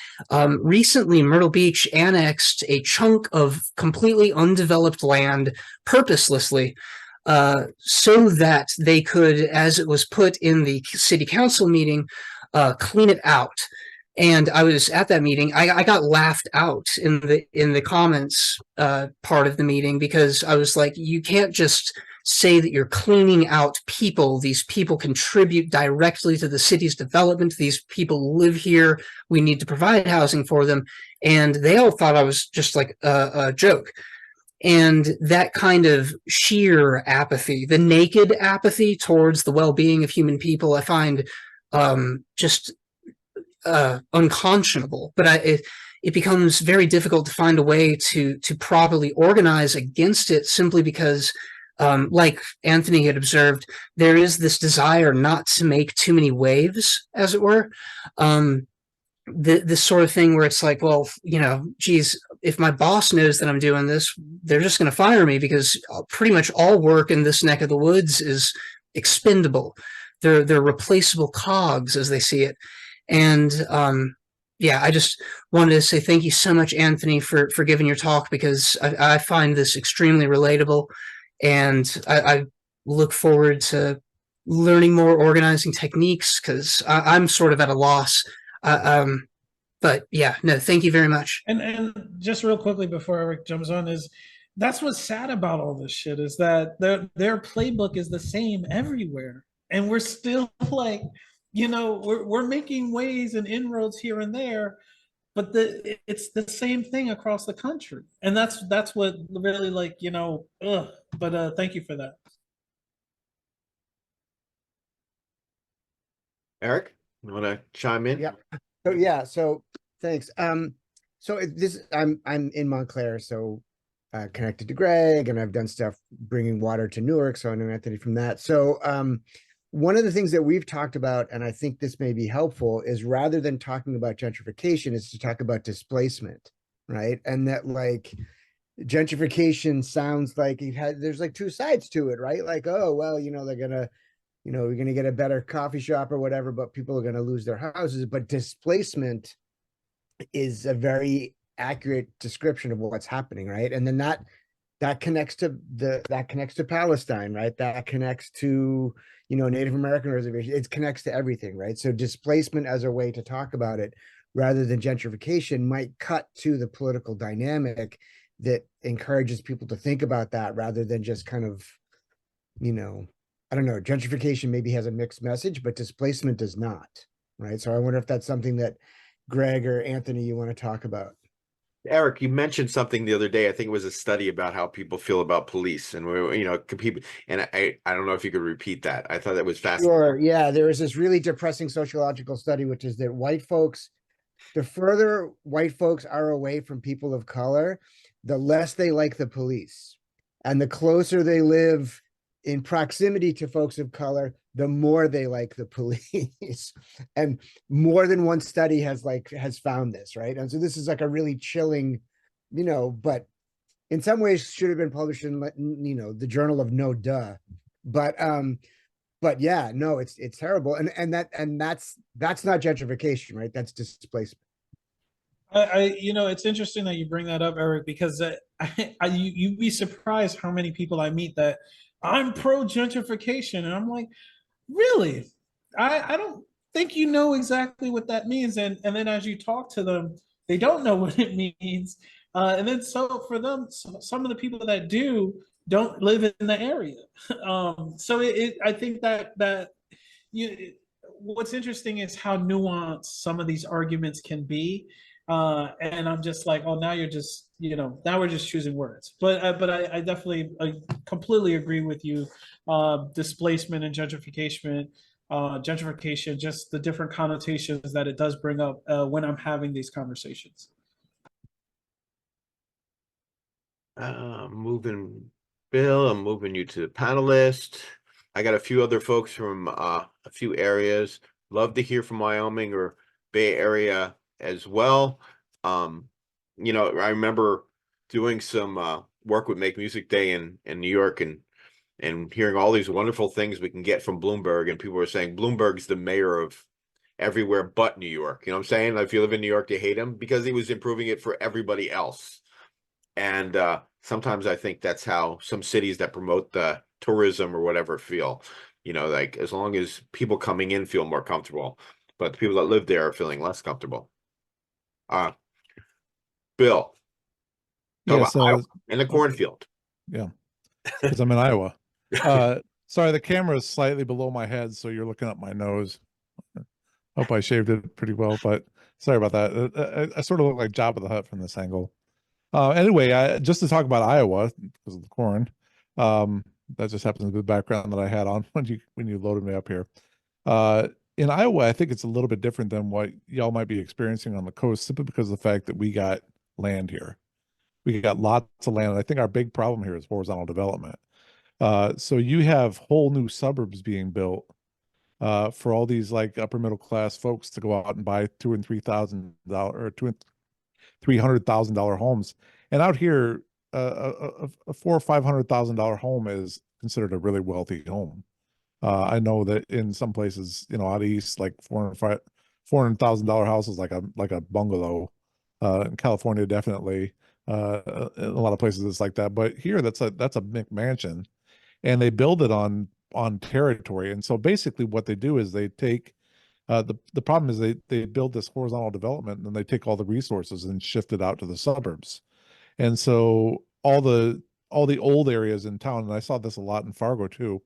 Recently, Myrtle Beach annexed a chunk of completely undeveloped land purposelessly, so that they could, as it was put in the city council meeting, clean it out. And I was at that meeting. I got laughed out in the comments part of the meeting, because I was like, you can't just say that you're cleaning out people. These people contribute directly to the city's development. These people live here. We need to provide housing for them. And they all thought I was just like a joke. And that kind of sheer apathy, the naked apathy towards the well-being of human people, I find just unconscionable. But it becomes very difficult to find a way to properly organize against it, simply because, like Anthony had observed, there is this desire not to make too many waves, as it were. This sort of thing where it's like, well, geez, if my boss knows that I'm doing this, they're just going to fire me, because pretty much all work in this neck of the woods is expendable. They're replaceable cogs as they see it. And yeah, I just wanted to say thank you so much, Anthony, for giving your talk, because I find this extremely relatable, and I look forward to learning more organizing techniques, because I'm sort of at a loss. But yeah, no, thank you very much. And just real quickly before Eric jumps on, is that's what's sad about all this shit, is that their playbook is the same everywhere, and we're still like, we're making ways and inroads here and there, but it's the same thing across the country, and that's what really, like, ugh. But thank you for that. Eric, you want to chime in? Yep. So yeah, so thanks. So I'm in Montclair, so connected to Greg, and I've done stuff bringing water to Newark, so I know Anthony from that. So one of the things that we've talked about, and I think this may be helpful, is rather than talking about gentrification, is to talk about displacement, right? And that, like, gentrification sounds like there's like two sides to it, right? Like, oh, well, they're gonna, we're gonna get a better coffee shop or whatever, but people are gonna lose their houses. But displacement is a very accurate description of what's happening, right? And then that connects to Palestine, right? That connects to, Native American reservation. It connects to everything, right? So displacement as a way to talk about it rather than gentrification might cut to the political dynamic that encourages people to think about that, rather than just kind of, I don't know, gentrification maybe has a mixed message, but displacement does not, right? So I wonder if that's something that Greg or Anthony, you want to talk about. Eric, you mentioned something the other day. I think it was a study about how people feel about police, and people. And I don't know if you could repeat that. I thought that was fascinating. Sure. Yeah, there is this really depressing sociological study, which is that white folks, the further white folks are away from people of color, the less they like the police, and the closer they live in proximity to folks of color, the more they like the police. And more than one study has found this, right? And so this is like a really chilling, but in some ways should have been published in, the Journal of No Duh. But yeah, no, it's terrible. And that's not gentrification, right? That's displacement. It's interesting that you bring that up, Eric, because you'd be surprised how many people I meet that I'm pro gentrification, and I'm like, really? I don't think you know exactly what that means, and then as you talk to them, they don't know what it means, and then so for them, some of the people that don't live in the area. So I think that what's interesting is how nuanced some of these arguments can be. And I'm just like, oh, now you're just, now we're just choosing words. But I definitely completely agree with you. Displacement and gentrification, just the different connotations that it does bring up when I'm having these conversations. Moving Bill, I'm moving you to the panelist. I got a few other folks from a few areas. Love to hear from Wyoming or Bay Area as well. I remember doing some work with Make Music Day in New York, and hearing all these wonderful things we can get from Bloomberg, and people were saying Bloomberg's the mayor of everywhere but New York. You know what I'm saying? If you live in New York, they hate him because he was improving it for everybody else. And sometimes I think that's how some cities that promote the tourism or whatever feel. You know, like as long as people coming in feel more comfortable, but the people that live there are feeling less comfortable. Bill, talk Yeah, about so Iowa and the cornfield. yeah, because I'm in Iowa. Sorry, the camera is slightly below my head, so you're looking up my nose. Hope I shaved it pretty well, but sorry about that. I sort of look like Jabba the Hutt from this angle. Anyway, just to talk about Iowa because of the corn. That just happens to be the background that I had on when you loaded me up here. In Iowa, I think it's a little bit different than what y'all might be experiencing on the coast, simply because of the fact that we got land here. We got lots of land. And I think our big problem here is horizontal development. So you have whole new suburbs being built for all these like upper middle class folks to go out and buy $2,000 and $3,000 or $300,000 homes. And out here, a $400,000 or $500,000 home is considered a really wealthy home. I know that in some places, out east, like $400,000 houses, like a bungalow. In California, definitely. In a lot of places, it's like that. But here, that's a McMansion, and they build it on territory. And so basically, what they do is they take the problem is they build this horizontal development, and then they take all the resources and shift it out to the suburbs. And so all the old areas in town, and I saw this a lot in Fargo too,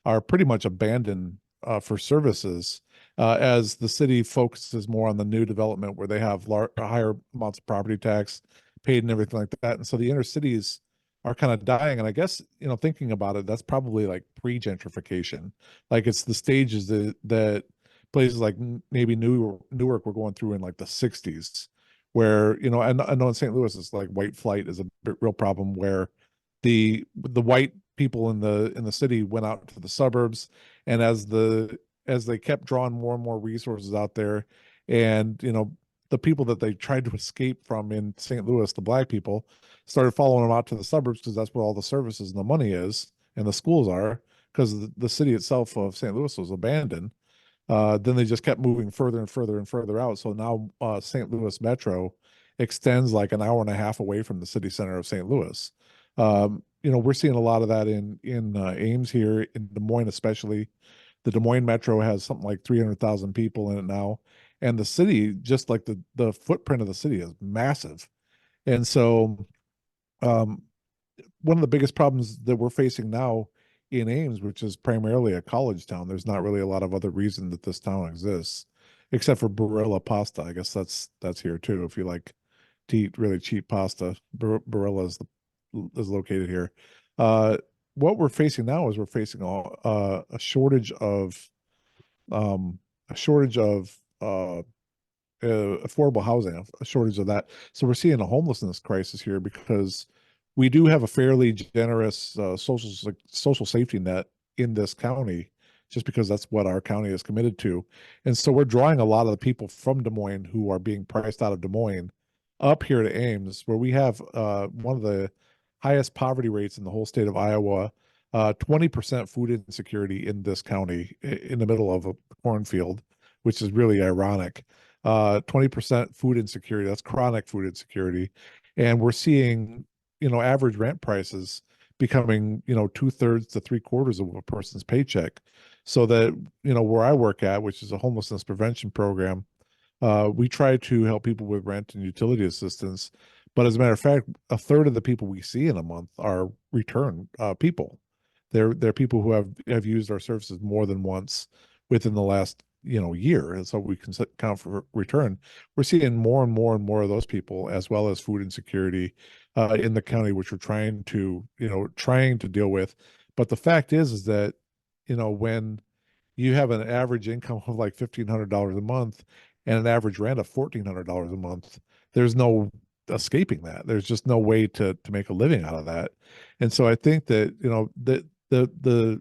are pretty much abandoned for services as the city focuses more on the new development where they have higher amounts of property tax paid and everything like that. And so the inner cities are kind of dying. And I guess, thinking about it, that's probably like pre-gentrification. Like it's the stages that places like maybe Newark were going through in like the 60s, where, I know in St. Louis, it's like white flight is a real problem, where the white people in the city went out to the suburbs, and as they kept drawing more and more resources out there, and the people that they tried to escape from in St. Louis, the black people, started following them out to the suburbs because that's where all the services and the money is and the schools are, because the city itself of St. Louis was abandoned. Then they just kept moving further and further and further out. So now St. Louis Metro extends like an hour and a half away from the city center of St. Louis. We're seeing a lot of that in Ames here, in Des Moines especially. The Des Moines Metro has something like 300,000 people in it now, and the city, just like the footprint of the city, is massive. And so, one of the biggest problems that we're facing now in Ames, which is primarily a college town, there's not really a lot of other reason that this town exists, except for Barilla pasta. I guess that's here too. If you like to eat really cheap pasta, Barilla is located here. What we're facing now is we're facing a shortage of affordable housing, a shortage of that. So we're seeing a homelessness crisis here because we do have a fairly generous social safety net in this county, just because that's what our county is committed to. And so we're drawing a lot of the people from Des Moines who are being priced out of Des Moines up here to Ames, where we have one of the highest poverty rates in the whole state of Iowa, 20% food insecurity in this county, in the middle of a cornfield, which is really ironic. 20% food insecurity, that's chronic food insecurity. And we're seeing, average rent prices becoming, 2/3 to 3/4 of a person's paycheck. So that, where I work at, which is a homelessness prevention program, we try to help people with rent and utility assistance. But as a matter of fact, a third of the people we see in a month are return people. They're people who have used our services more than once within the last year, and so we can count for return. We're seeing more and more and more of those people, as well as food insecurity in the county, which we're trying to deal with. But the fact is that when you have an average income of like $1,500 a month and an average rent of $1,400 a month, there's no escaping that. There's just no way to make a living out of that. And so I think that the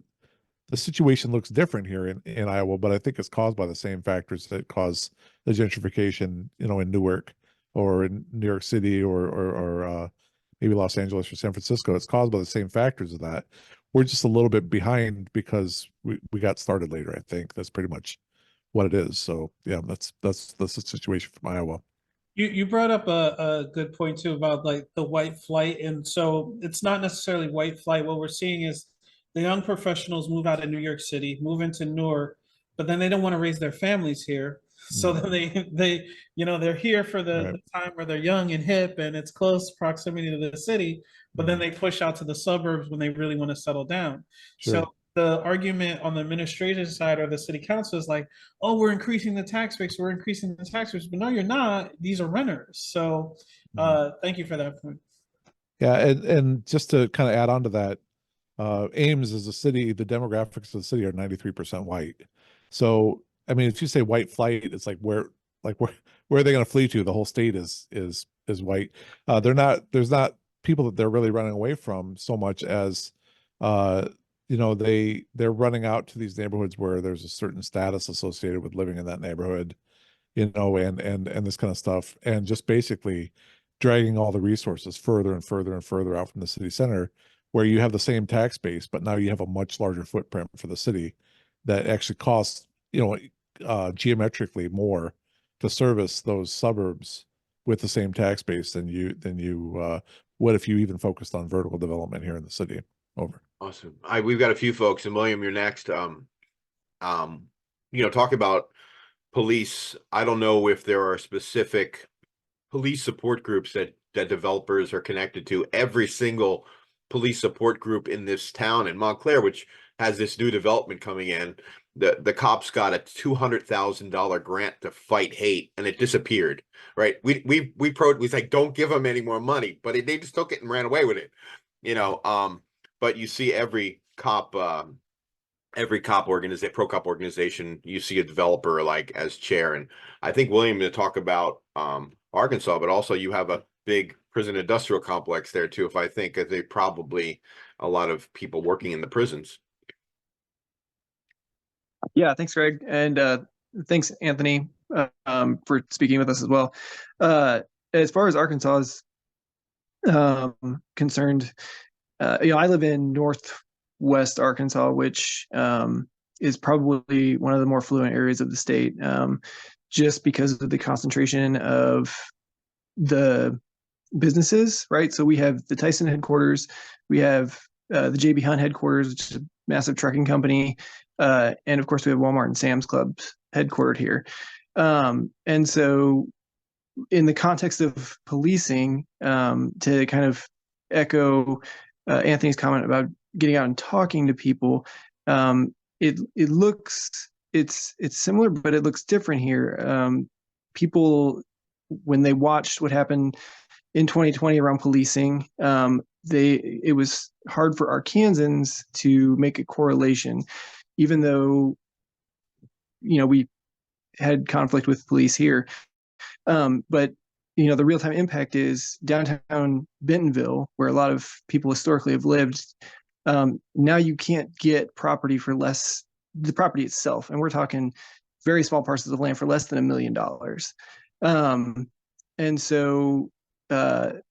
situation looks different here in Iowa, but I think it's caused by the same factors that cause the gentrification, in Newark or in New York City or maybe Los Angeles or San Francisco. It's caused by the same factors of that. We're just a little bit behind because we got started later. I think that's pretty much what it is. So yeah, that's the situation from Iowa. You brought up a good point too about like the white flight. And so it's not necessarily white flight. What we're seeing is the young professionals move out of New York City, move into Newark, but then they don't want to raise their families here. So then they they're here for the time where they're young and hip and it's close proximity to the city, but then they push out to the suburbs when they really want to settle down. Sure. So the argument on the administration side or the city council is like, oh, we're increasing the tax base, we're increasing the tax base, but no, you're not. These are renters. So thank you for that point. Yeah, and just to kind of add on to that, Ames is a city, the demographics of the city are 93% white. So, I mean, if you say white flight, it's like where are they going to flee to? The whole state is white. There's not people that they're really running away from so much as they're running out to these neighborhoods where there's a certain status associated with living in that neighborhood, and this kind of stuff, and just basically dragging all the resources further and further and further out from the city center, where you have the same tax base, but now you have a much larger footprint for the city that actually costs, geometrically more to service those suburbs with the same tax base than you would if you even focused on vertical development here in the city. Over. Awesome. We've got a few folks, and William, you're next. Talk about police. I don't know if there are specific police support groups that developers are connected to. Every single police support group in this town in Montclair, which has this new development coming in, the cops got a $200,000 grant to fight hate, and it disappeared. Right? We like, don't give them any more money, but they just took it and ran away with it. But you see every cop organization, pro cop organization, you see a developer like as chair. And I think William to talk about Arkansas, but also you have a big prison industrial complex there too. If I think that they probably a lot of people working in the prisons. Yeah, thanks, Greg, and thanks, Anthony, for speaking with us as well. As far as Arkansas is concerned, I live in northwest Arkansas, which is probably one of the more affluent areas of the state, just because of the concentration of the businesses, right? So we have the Tyson headquarters, we have the JB Hunt headquarters, which is a massive trucking company, and of course we have Walmart and Sam's Club headquartered here. And so in the context of policing, to kind of echo Anthony's comment about getting out and talking to people, it's similar, but it looks different here. People, when they watched what happened in 2020 around policing, it was hard for Arkansans to make a correlation, even though we had conflict with police here. But the real-time impact is downtown Bentonville, where a lot of people historically have lived. Now you can't get property for less, the property itself, and we're talking very small parcels of land for less than $1 million. And so the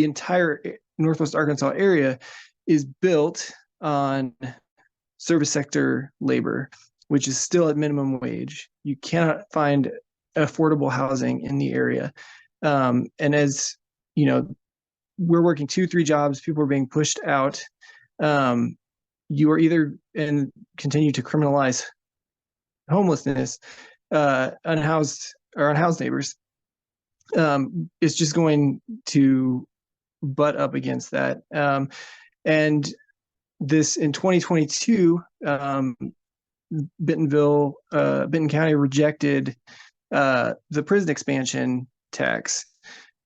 entire Northwest Arkansas area is built on service sector labor, which is still at minimum wage. You cannot find affordable housing in the area. And as we're working 2-3 jobs, people are being pushed out. You are either and continue to criminalize homelessness, unhoused neighbors. It's just going to butt up against that. And this in 2022, Benton County rejected the prison expansion tax.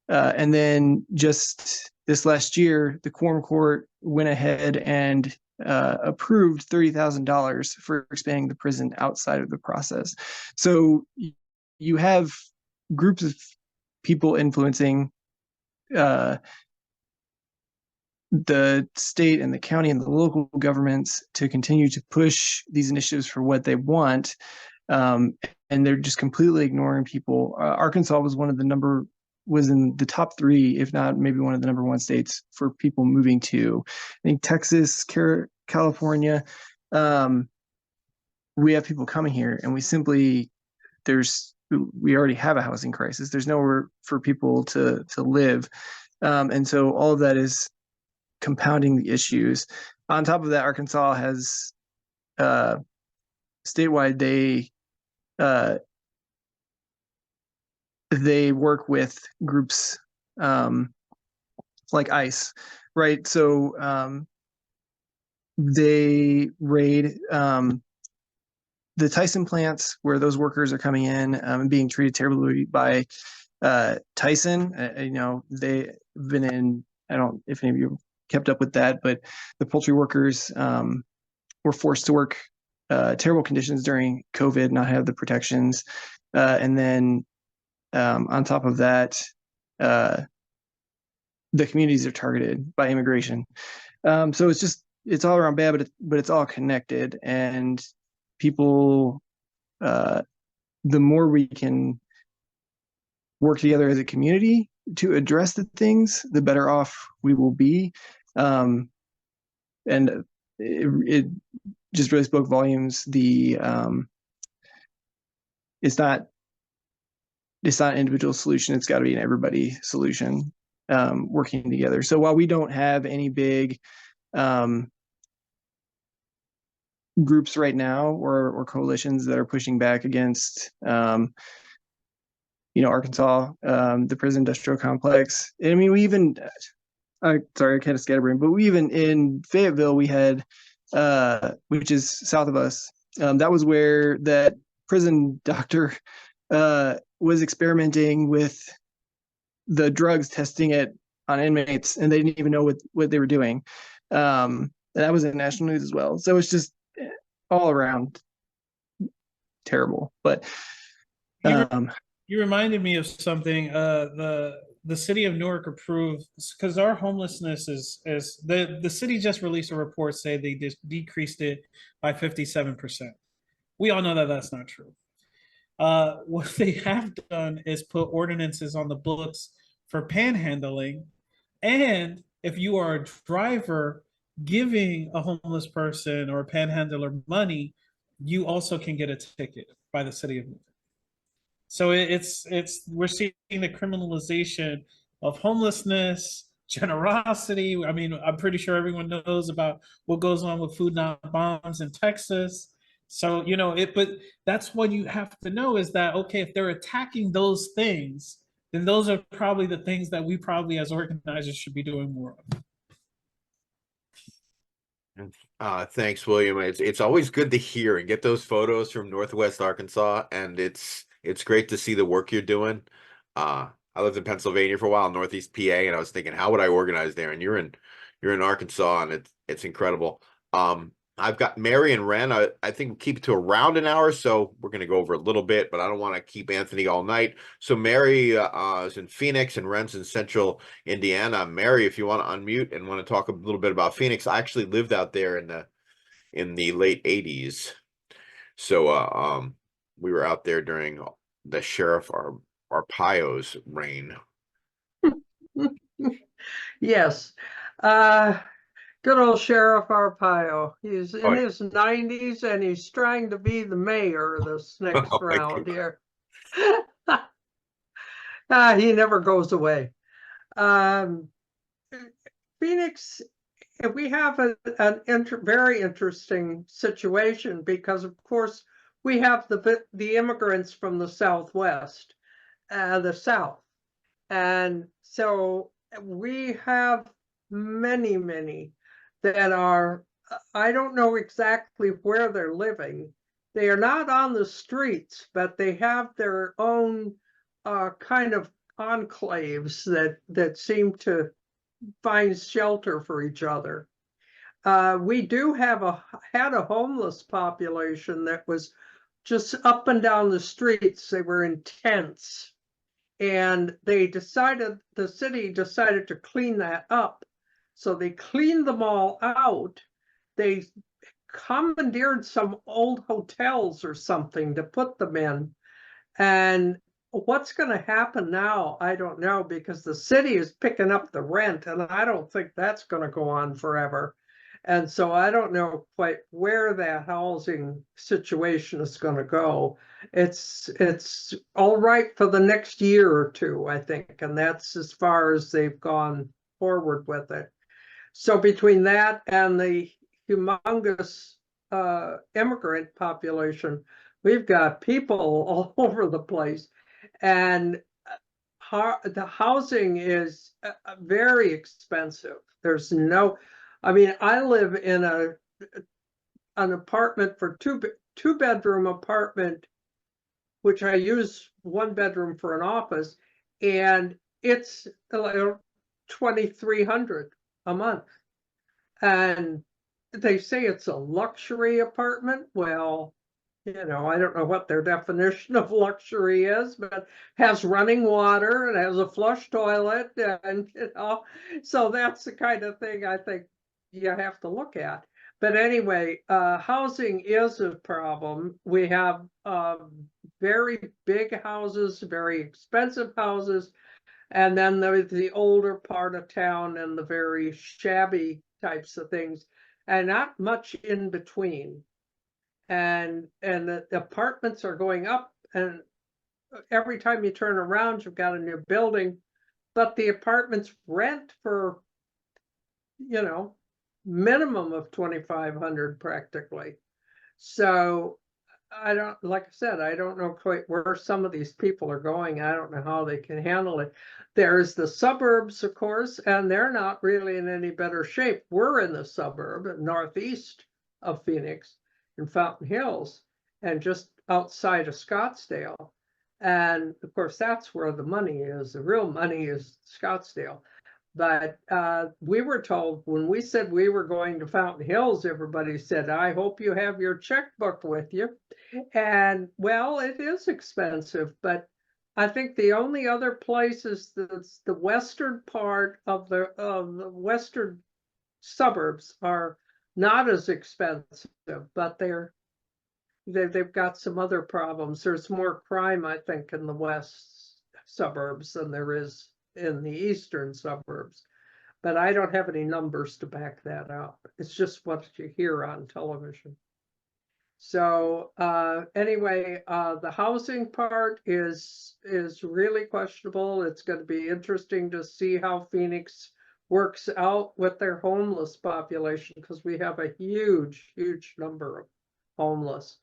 And then just this last year, the Quorum Court went ahead and approved $30,000 for expanding the prison outside of the process. So you have groups of people influencing the state and the county and the local governments to continue to push these initiatives for what they want. And they're just completely ignoring people. Arkansas was one of the number was in the top 3, if not maybe one of the number 1 states for people moving to. I think Texas, California. We have people coming here, and we already have a housing crisis. There's nowhere for people to live, and so all of that is compounding the issues. On top of that, Arkansas has statewide they work with groups like ICE, right? So they raid the Tyson plants where those workers are coming in and being treated terribly by Tyson. They've been in, I don't know if any of you kept up with that, but the poultry workers were forced to work terrible conditions during COVID, not have the protections. And then on top of that, the communities are targeted by immigration. So it's all around bad, but it's all connected. And people, the more we can work together as a community to address the things, the better off we will be. And it just really spoke volumes. It's not an individual solution. It's got to be an everybody solution, working together. So while we don't have any big groups right now or coalitions that are pushing back against Arkansas, the prison industrial complex. I mean, we even sorry, I kind of scatterbrained, but we even in Fayetteville we had which is south of us. That was where that prison doctor was experimenting with the drugs, testing it on inmates, and they didn't even know what they were doing. And that was in national news as well. So it's just all around terrible. But you reminded me of something. The city of Newark approved, because our homelessness is the city just released a report saying they just decreased it by 57%. We all know that that's not true. What they have done is put ordinances on the books for panhandling, and if you are a driver giving a homeless person or a panhandler money, you also can get a ticket by the city of Newark. So we're seeing the criminalization of homelessness, generosity. I mean, I'm pretty sure everyone knows about what goes on with food not bombs in Texas. So, but that's what you have to know is that, okay, if they're attacking those things, then those are probably the things that we probably as organizers should be doing more of. Thanks, William. It's always good to hear and get those photos from Northwest Arkansas, and it's great to see the work you're doing. I lived in Pennsylvania for a while, Northeast PA, and I was thinking, how would I organize there? And you're in Arkansas, and it's incredible. I've got Mary and Ren. I think we'll keep it to around an hour, so we're going to go over a little bit, but I don't want to keep Anthony all night. So Mary is in Phoenix, and Ren's in Central Indiana. Mary, if you want to unmute and want to talk a little bit about Phoenix, I actually lived out there in the late 80s. So we were out there during the Sheriff Arpaio's reign. Yes. Good old Sheriff Arpaio. He's in his 90s and he's trying to be the mayor this next round here. He never goes away. Phoenix, we have a very interesting situation because, of course, we have the immigrants from the Southwest, the South. And so we have many that are, I don't know exactly where they're living. They are not on the streets, but they have their own kind of enclaves that seem to find shelter for each other. We do have had a homeless population that was just up and down the streets. They were in tents, and the city decided to clean that up. So they cleaned them all out. They commandeered some old hotels or something to put them in. And what's gonna happen now, I don't know, because the city is picking up the rent, and I don't think that's gonna go on forever. And so I don't know quite where that housing situation is gonna go. It's all right for the next year or two, I think, and that's as far as they've gone forward with it. So between that and the humongous immigrant population, we've got people all over the place, and the housing is very expensive. There's no, I mean, I live in an apartment for two bedroom apartment, which I use one bedroom for an office, and it's like 2,300 a month. And they say it's a luxury apartment. Well, you know, I don't know what their definition of luxury is, but has running water and has a flush toilet, and you know, so that's the kind of thing I think you have to look at. But anyway, housing is a problem. We have very big houses, very expensive houses, and then there's the older part of town and the very shabby types of things, and not much in between. And the apartments are going up, and every time you turn around, you've got a new building, but the apartments rent for, you know, minimum of 2,500 practically. So I don't, like I said, I don't know quite where some of these people are going. I don't know how they can handle it. There's the suburbs, of course, and they're not really in any better shape. We're in the suburb northeast of Phoenix in Fountain Hills and just outside of Scottsdale. And of course, that's where the money is. The real money is Scottsdale. But we were told when we said we were going to Fountain Hills, everybody said, I hope you have your checkbook with you. And well, it is expensive, but I think the only other place is the western part of the western suburbs are not as expensive, but they've got some other problems. There's more crime, I think, in the west suburbs than there is in the eastern suburbs. But I don't have any numbers to back that up. It's just what you hear on television. So anyway, the housing part is really questionable. It's going to be interesting to see how Phoenix works out with their homeless population, because we have a huge number of homeless,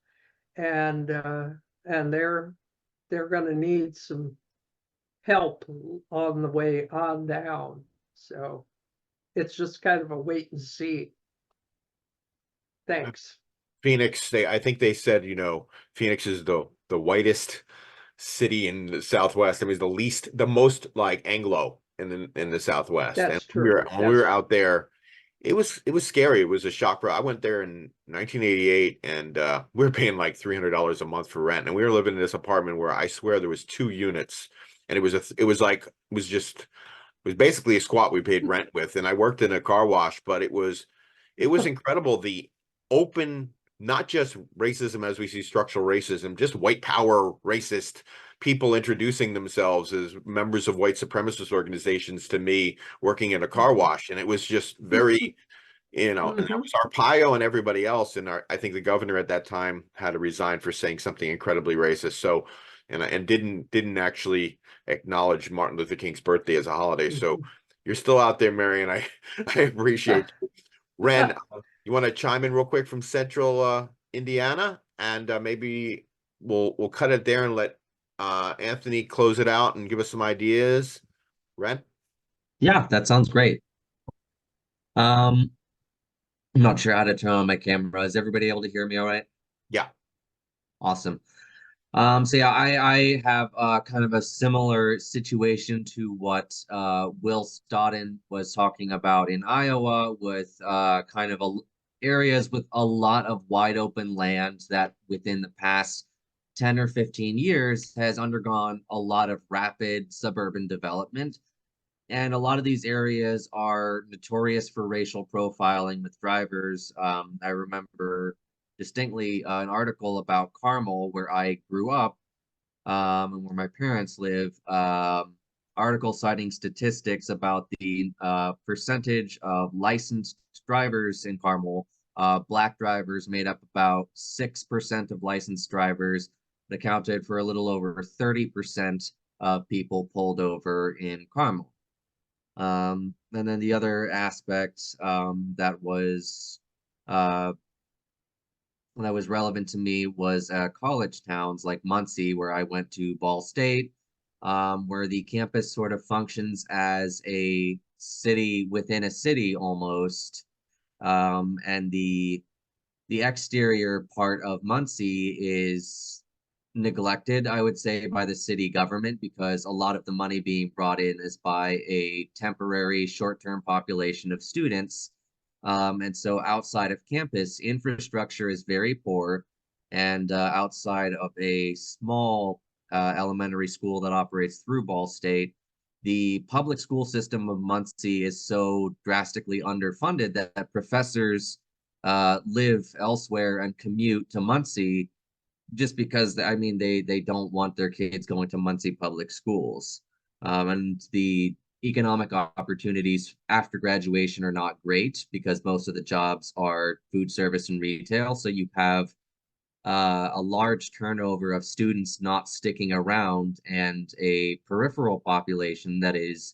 and they're going to need some help on the way on down. So it's just kind of a wait and see. Thanks. Phoenix, I think they said, you know, Phoenix is the whitest city in the Southwest. I mean, it's the most like Anglo in the Southwest. That's and true. when we were out there, it was scary. It was a shock. I went there in 1988, and we were paying like $300 a month for rent, and we were living in this apartment where I swear there was 2 units, and it was basically a squat we paid rent with. And I worked in a car wash, but it was incredible, the open, not just racism as we see structural racism, just white power racist people introducing themselves as members of white supremacist organizations to me working in a car wash. And it was just very, you know, and that was Arpaio and everybody else. And I think the governor at that time had to resign for saying something incredibly racist. So, and didn't actually acknowledge Martin Luther King's birthday as a holiday. So you're still out there, Marion. I appreciate you. Ren, you want to chime in real quick from Central Indiana, and maybe we'll cut it there and let Anthony close it out and give us some ideas. Ren? Yeah, that sounds great. I'm not sure how to turn on my camera. Is everybody able to hear me all right? Yeah. Awesome. So yeah, I have kind of a similar situation to what Will Stodden was talking about in Iowa, with kind of areas with a lot of wide open land that within the past 10 or 15 years has undergone a lot of rapid suburban development. And a lot of these areas are notorious for racial profiling with drivers. I remember distinctly an article about Carmel, where I grew up, and where my parents live, article citing statistics about the percentage of licensed drivers in Carmel. Black drivers made up about 6% of licensed drivers, that accounted for a little over 30% of people pulled over in Carmel. And then the other aspect that was relevant to me was college towns like Muncie, where I went to Ball State, where the campus sort of functions as a city within a city almost. And the exterior part of Muncie is neglected, I would say, by the city government, because a lot of the money being brought in is by a temporary short-term population of students. And so outside of campus, infrastructure is very poor. And outside of a small elementary school that operates through Ball State, the public school system of Muncie is so drastically underfunded that professors live elsewhere and commute to Muncie, just because, I mean, they don't want their kids going to Muncie public schools. And the economic opportunities after graduation are not great, because most of the jobs are food service and retail. So you have a large turnover of students not sticking around, and a peripheral population that is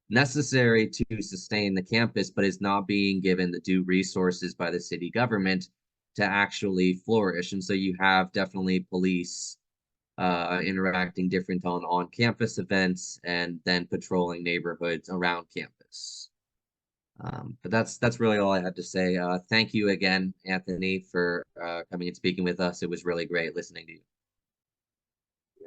necessary to sustain the campus, but is not being given the due resources by the city government to actually flourish. And so you have definitely police interacting different on campus events, and then patrolling neighborhoods around campus. But that's really all I had to say. Thank you again, Anthony, for coming and speaking with us. It was really great listening to you.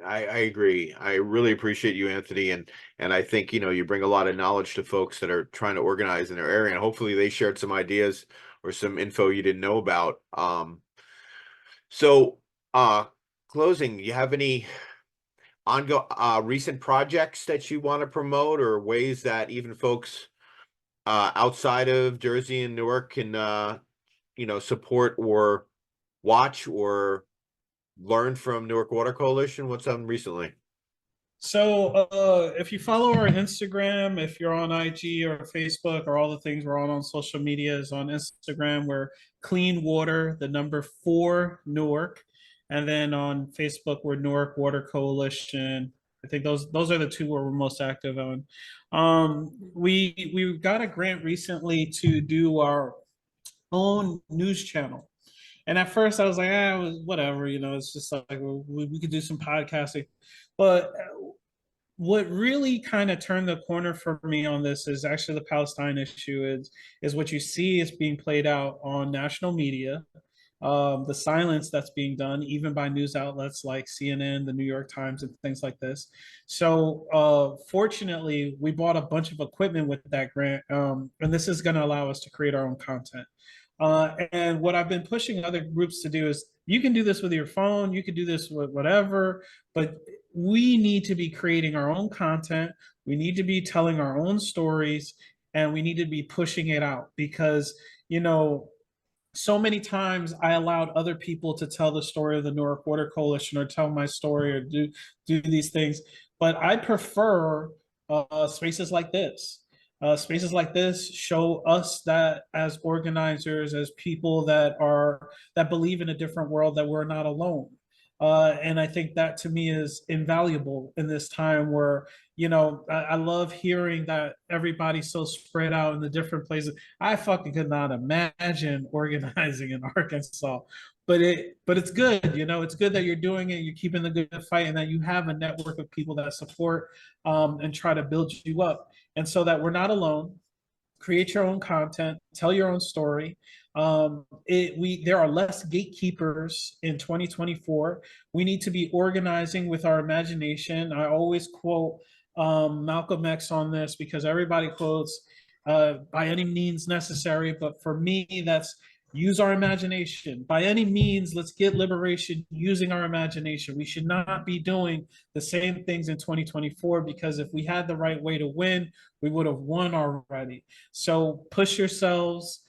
I agree. I really appreciate you, Anthony, and I think, you know, you bring a lot of knowledge to folks that are trying to organize in their area, and hopefully they shared some ideas or some info you didn't know about. So closing, you have any recent projects that you want to promote, or ways that even folks outside of Jersey and Newark can you know, support or watch or learn from Newark Water Coalition? What's on recently? So if you follow our Instagram, if you're on IG or Facebook or all the things we're on social media, is on Instagram, we're Clean Water, the number 4 Newark. And then on Facebook, we're Newark Water Coalition. I think those are the two where we're most active on. We got a grant recently to do our own news channel. And at first I was like, whatever, you know, it's just like we could do some podcasting. But what really kind of turned the corner for me on this is actually the Palestine issue. Is what you see is being played out on national media. The silence that's being done, even by news outlets like CNN, the New York Times, and things like this. So fortunately, we bought a bunch of equipment with that grant, and this is going to allow us to create our own content. And what I've been pushing other groups to do is, you can do this with your phone, you can do this with whatever, but we need to be creating our own content. We need to be telling our own stories, and we need to be pushing it out, because, you know, so many times I allowed other people to tell the story of the Newark Water Coalition, or tell my story, or do these things. But I prefer spaces like this. Spaces like this show us that as organizers, as people that believe in a different world, that we're not alone. And I think that, to me, is invaluable in this time where, you know, I love hearing that everybody's so spread out in the different places. I fucking could not imagine organizing in Arkansas, but it's good. You know, it's good that you're doing it. You're keeping the good fight, and that you have a network of people that support and try to build you up. And so that we're not alone. Create your own content, tell your own story. There are less gatekeepers in 2024. We need to be organizing with our imagination. I always quote Malcolm X on this, because everybody quotes by any means necessary, but for me, that's use our imagination. By any means, let's get liberation using our imagination. We should not be doing the same things in 2024, because if we had the right way to win, we would have won already. So push yourselves,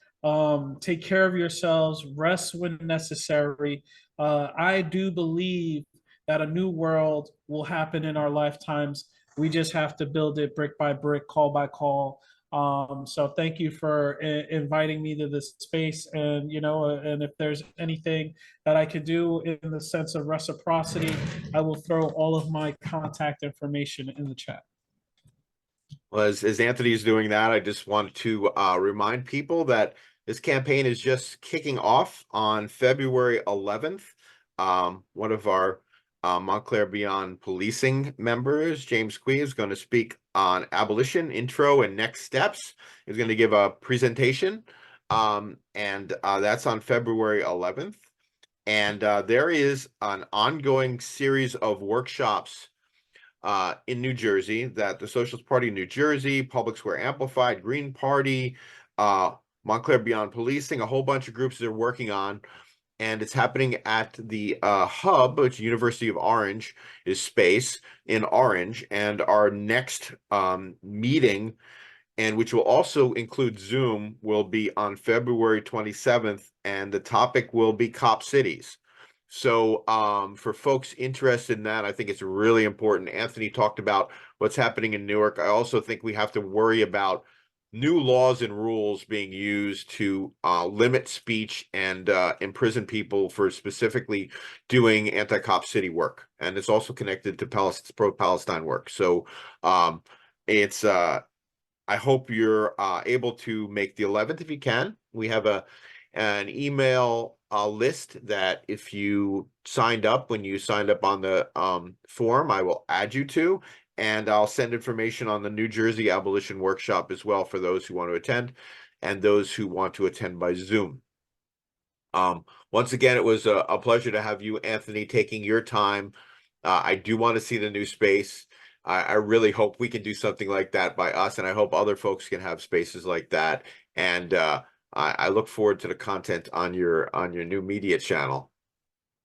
take care of yourselves, rest when necessary. I do believe that a new world will happen in our lifetimes. We just have to build it brick by brick, call by call. So thank you for inviting me to this space. And, and if there's anything that I could do in the sense of reciprocity, I will throw all of my contact information in the chat. Well, as Anthony is doing that, I just want to remind people that this campaign is just kicking off on February 11th. One of our Montclair Beyond Policing members, James Quee, is going to speak on abolition, intro, and next steps. He's going to give a presentation, and that's on February 11th. And there is an ongoing series of workshops in New Jersey that the Socialist Party of New Jersey, Public Square Amplified, Green Party, Montclair Beyond Policing, a whole bunch of groups are working on. And it's happening at the hub, which University of Orange is space in Orange. And our next meeting, and which will also include Zoom, will be on February 27th. And the topic will be cop cities. So for folks interested in that, I think it's really important. Anthony talked about what's happening in Newark. I also think we have to worry about new laws and rules being used to limit speech and imprison people for specifically doing anti-cop city work. And it's also connected to pro-Palestine work. So it's I hope you're able to make the 11th if you can. We have an email list that if you signed up when you signed up on the form, I will add you to, and I'll send information on the New Jersey Abolition Workshop as well for those who want to attend and those who want to attend by Zoom. Once again, it was a pleasure to have you, Anthony, taking your time. I do want to see the new space. I really hope we can do something like that by us, and I hope other folks can have spaces like that. And I look forward to the content on your new media channel.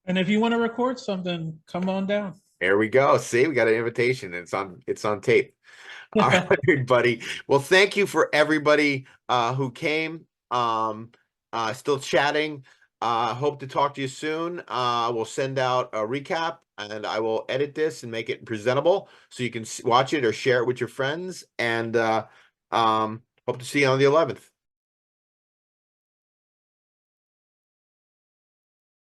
And if you want to record something, come on down. There we go. See, we got an invitation. It's on tape. All right, everybody. Well, thank you for everybody who came. Still chatting. Hope to talk to you soon. We'll send out a recap, and I will edit this and make it presentable so you can watch it or share it with your friends. And hope to see you on the 11th.